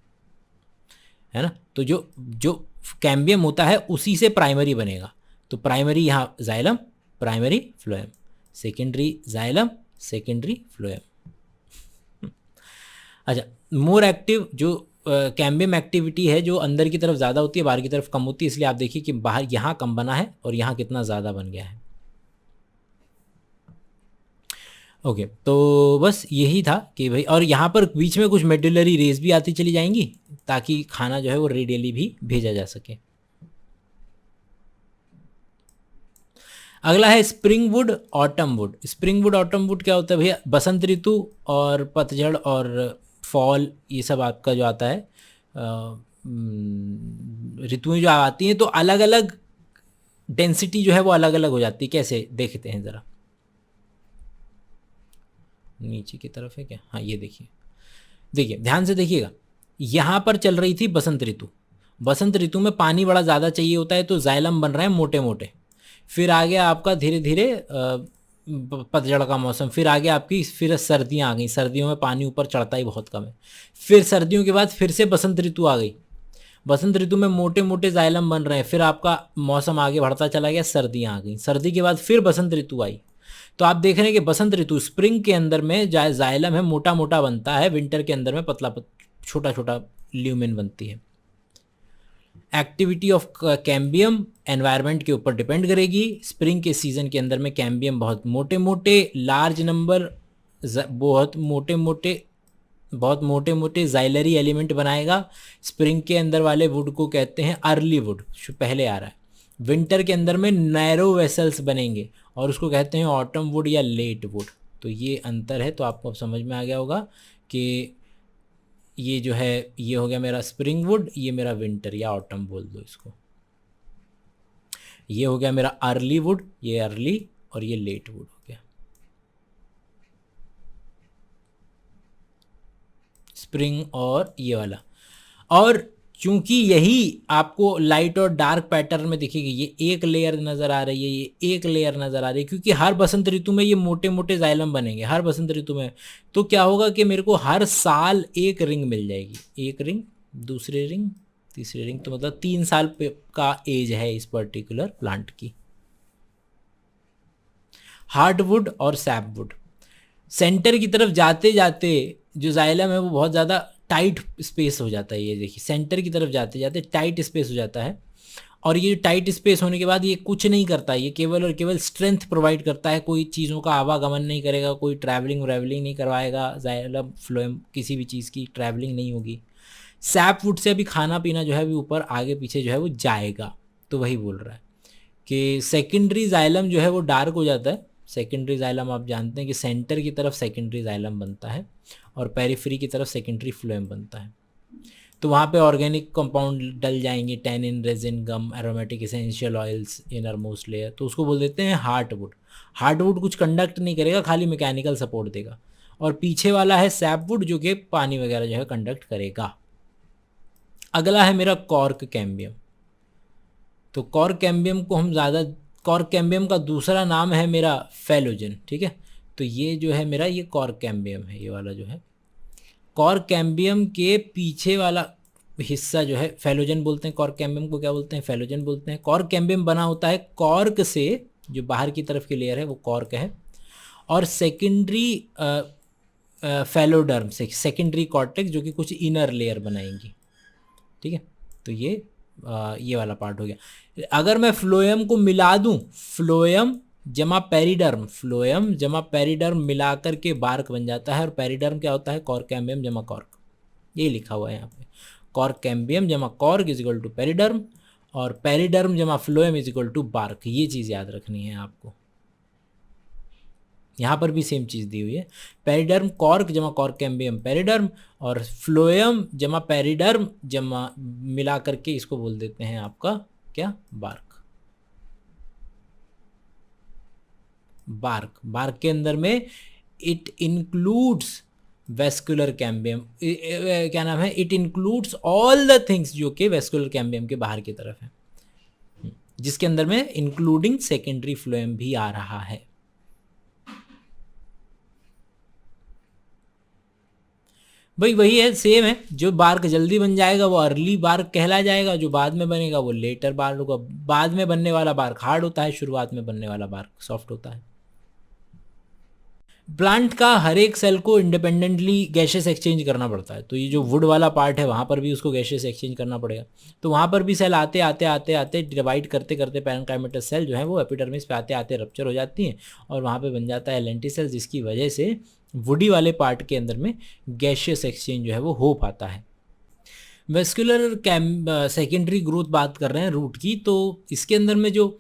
ना। तो जो कैम्बियम होता है उसी से प्राइमरी बनेगा। तो प्राइमरी यहाँ xylem, primary phloem, secondary xylem, secondary phloem. अच्छा, मोर एक्टिव जो कैम्बियम एक्टिविटी है जो अंदर की तरफ ज़्यादा होती है, बाहर की तरफ कम होती है, इसलिए आप देखिए कि बाहर यहाँ कम बना है और यहाँ कितना ज़्यादा बन गया है। ओके, तो बस यही था कि भाई, और यहाँ पर बीच में कुछ मेडुलरी रेस भी आती चली जाएंगी ताकि खाना जो है वो रेडियली भी भेजा जा सके। अगला है spring would, autumn would. Spring would, autumn would क्या होता है भैया, बसंत ऋतु और पतझड़ और फॉल, ये सब आपका जो आता है ऋतुएं जो आती हैं तो अलग अलग डेंसिटी जो है वो अलग अलग हो जाती है। कैसे देखते हैं ज़रा, नीचे की तरफ है क्या, हाँ ये देखिए ध्यान से देखिएगा। यहाँ पर चल रही थी बसंत ऋतु, बसंत ऋतु में पानी बड़ा ज़्यादा चाहिए होता है तो जाइलम बन रहे हैं मोटे मोटे। फिर आ गया आपका धीरे धीरे पतझड़ का मौसम, फिर आगे आपकी फिर सर्दियाँ आ गई, सर्दियों में पानी ऊपर चढ़ता ही बहुत कम है। फिर सर्दियों के बाद फिर से बसंत ऋतु आ गई, बसंत ऋतु में मोटे मोटे जाइलम बन रहे हैं। फिर आपका मौसम आगे बढ़ता चला गया, सर्दियाँ आ गई, सर्दी के बाद फिर बसंत ऋतु आई। तो आप देख रहे हैं कि बसंत ऋतु स्प्रिंग के अंदर में जाइलम है मोटा मोटा बनता है, विंटर के अंदर में पतला छोटा छोटा ल्यूमेन बनती है। एक्टिविटी ऑफ कैम्बियम एनवायरनमेंट के ऊपर डिपेंड करेगी। स्प्रिंग के सीज़न के अंदर में कैम्बियम बहुत मोटे मोटे लार्ज नंबर बहुत मोटे मोटे जाइलरी एलिमेंट बनाएगा। स्प्रिंग के अंदर वाले वुड को कहते हैं अर्ली वुड, पहले आ रहा है। विंटर के अंदर में नैरो वेसल्स बनेंगे और उसको कहते हैं ऑटम वुड या लेट वुड। तो ये अंतर है, तो आपको अब समझ में आ गया होगा कि ये जो है ये हो गया मेरा स्प्रिंग वुड, ये मेरा विंटर या ऑटम बोल दो इसको। ये हो गया मेरा अर्ली वुड, ये अर्ली, और ये लेट वुड हो गया स्प्रिंग और ये वाला। और चूंकि यही आपको लाइट और डार्क पैटर्न में दिखेगी, ये एक लेयर नज़र आ रही है, ये एक लेयर नज़र आ रही है, क्योंकि हर बसंत ऋतु में ये मोटे मोटे जाइलम बनेंगे हर बसंत ऋतु में। तो क्या होगा कि मेरे को हर साल एक रिंग मिल जाएगी, एक रिंग, दूसरी रिंग, तीसरी रिंग, तो मतलब 3 साल का एज है इस पर्टिकुलर प्लांट की। हार्डवुड और सैपवुड, सेंटर की तरफ जाते जाते जो जाइलम है वो बहुत ज़्यादा टाइट स्पेस हो जाता है। ये देखिए सेंटर की तरफ जाते जाते टाइट स्पेस हो जाता है, और ये टाइट स्पेस होने के बाद ये कुछ नहीं करता, ये केवल और केवल स्ट्रेंथ प्रोवाइड करता है। कोई चीज़ों का आवागमन नहीं करेगा, कोई ट्रैवलिंग नहीं करवाएगा, जाइलम फ्लोएम किसी भी चीज़ की ट्रैवलिंग नहीं होगी। सैपवुड से अभी खाना पीना जो है भी ऊपर आगे पीछे जो है वो जाएगा। तो वही बोल रहा है कि सेकेंडरी जाइलम जो है वो डार्क हो जाता है। सेकेंडरी जाइलम आप जानते हैं कि सेंटर की तरफ सेकेंडरी जाइलम बनता है और पेरिफेरी की तरफ सेकेंडरी फ्लोएम बनता है। तो वहाँ पे ऑर्गेनिक कंपाउंड डल जाएंगे, tannin, resin, gum, aromatic essential oils, innermost layer, तो उसको बोल देते हैं हार्डवुड। हार्डवुड कुछ कंडक्ट नहीं करेगा, खाली मैकेनिकल सपोर्ट देगा। और पीछे वाला है सैपवुड जो कि पानी वगैरह जो है कंडक्ट करेगा। अगला है मेरा कॉर्क कैम्बियम। तो कॉर्क कैम्बियम को हम ज़्यादा, कॉर्क कैम्बियम का दूसरा नाम है मेरा फेलोजन, ठीक है। तो ये जो है मेरा ये कॉर्क कैम्बियम है, ये वाला जो है कॉर्क कैम्बियम के पीछे वाला हिस्सा जो है फेलोजन बोलते हैं, कॉर्क कैम्बियम को क्या बोलते हैं, फेलोजन बोलते हैं। कॉर्क कैम्बियम बना होता है कॉर्क से, जो बाहर की तरफ की लेयर है वो कॉर्क है, और सेकेंडरी फेलोडर्म से सेकेंडरी कॉर्टेक्स जो कि कुछ इनर लेयर बनाएंगी, ठीक है। तो ये वाला पार्ट हो गया। अगर मैं फ्लोएम को मिला दूं, फ्लोएम जमा पेरिडर्म, फ्लोएम जमा पेरिडर्म मिलाकर के बार्क बन जाता है, और पेरिडर्म क्या होता है, कॉर्क कैम्बियम जमा कॉर्क, ये लिखा हुआ है यहाँ पे। कॉर्क कैम्बियम जमा cork is equal to periderm, और पेरिडर्म जमा phloem is equal to bark. ये चीज़ याद रखनी है आपको। यहाँ पर भी सेम चीज़ दी हुई है, पेरिडर्म कॉर्क जमा कॉर्क कैम्बियम पेरिडर्म, और फ्लोएम जमा पेरिडर्म जमा मिला करके इसको बोल देते हैं आपका क्या, बार्क। बार्क के अंदर में इट इंक्लूड्स वेस्कुलर कैम्बियम, क्या नाम है, it includes all the things जो कि वेस्कुलर कैम्बियम के बाहर की तरफ है, जिसके अंदर में इंक्लूडिंग सेकेंडरी फ्लोएम भी आ रहा है। भाई वही है, सेम है। जो बार्क जल्दी बन जाएगा वो अर्ली बार्क कहला जाएगा, जो बाद में बनेगा वो लेटर बार्क होगा। बाद में बनने वाला बार्क हार्ड होता है, शुरुआत में बनने वाला बार्क सॉफ्ट होता है। प्लांट का हर एक सेल को इंडिपेंडेंटली गैसेस एक्सचेंज करना पड़ता है, तो ये जो वुड वाला पार्ट है वहाँ पर भी उसको गैसेस एक्सचेंज करना पड़ेगा। तो वहाँ पर भी सेल आते आते आते आते डिवाइड करते करते पैरेन्काइमेटस सेल जो है वो एपिडर्मिस पे आते आते रप्चर हो जाती हैं, और वहाँ पे बन जाता है लेंटिसेल, जिसकी वजह से वुडी वाले पार्ट के अंदर में गैशियस एक्सचेंज जो है वो हो पाता है। वेस्कुलर सेकेंडरी ग्रोथ बात कर रहे हैं रूट की, तो इसके अंदर में जो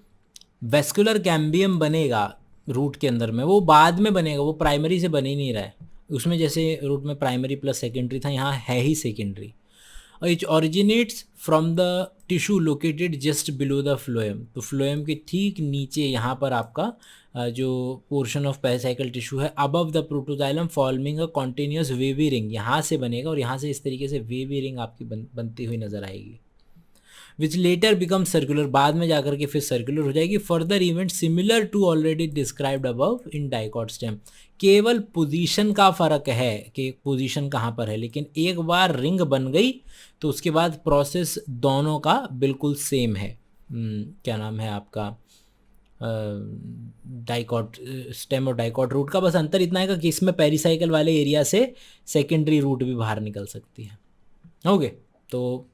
वेस्कुलर कैम्बियम बनेगा रूट के अंदर में वो बाद में बनेगा, वो प्राइमरी से बन ही नहीं रहा है। उसमें जैसे रूट में प्राइमरी प्लस सेकेंडरी था, यहाँ है ही secondary. It originates from the tissue located just below the phloem, तो फ्लोएम के ठीक नीचे यहाँ पर आपका जो पोर्शन ऑफ पेरिसाइकल टिश्यू है above the protoxylem forming a continuous wavy ring, यहाँ से बनेगा और यहाँ से इस तरीके से वेवी रिंग आपकी बनती हुई नजर आएगी, विच लेटर बिकम सर्कुलर, बाद में जाकर के फिर सर्कुलर हो जाएगी। Further event similar to already described above in dicot stem, केवल पोजीशन का फ़र्क है कि पोजीशन कहाँ पर है, लेकिन एक बार रिंग बन गई तो उसके बाद प्रोसेस दोनों का बिल्कुल सेम है। क्या नाम है आपका, डाइकॉट स्टेम और डाइकॉट रूट का बस अंतर इतना है कि इसमें पेरिसाइकल वाले एरिया से सेकेंडरी रूट भी बाहर निकल सकती है। ओके, तो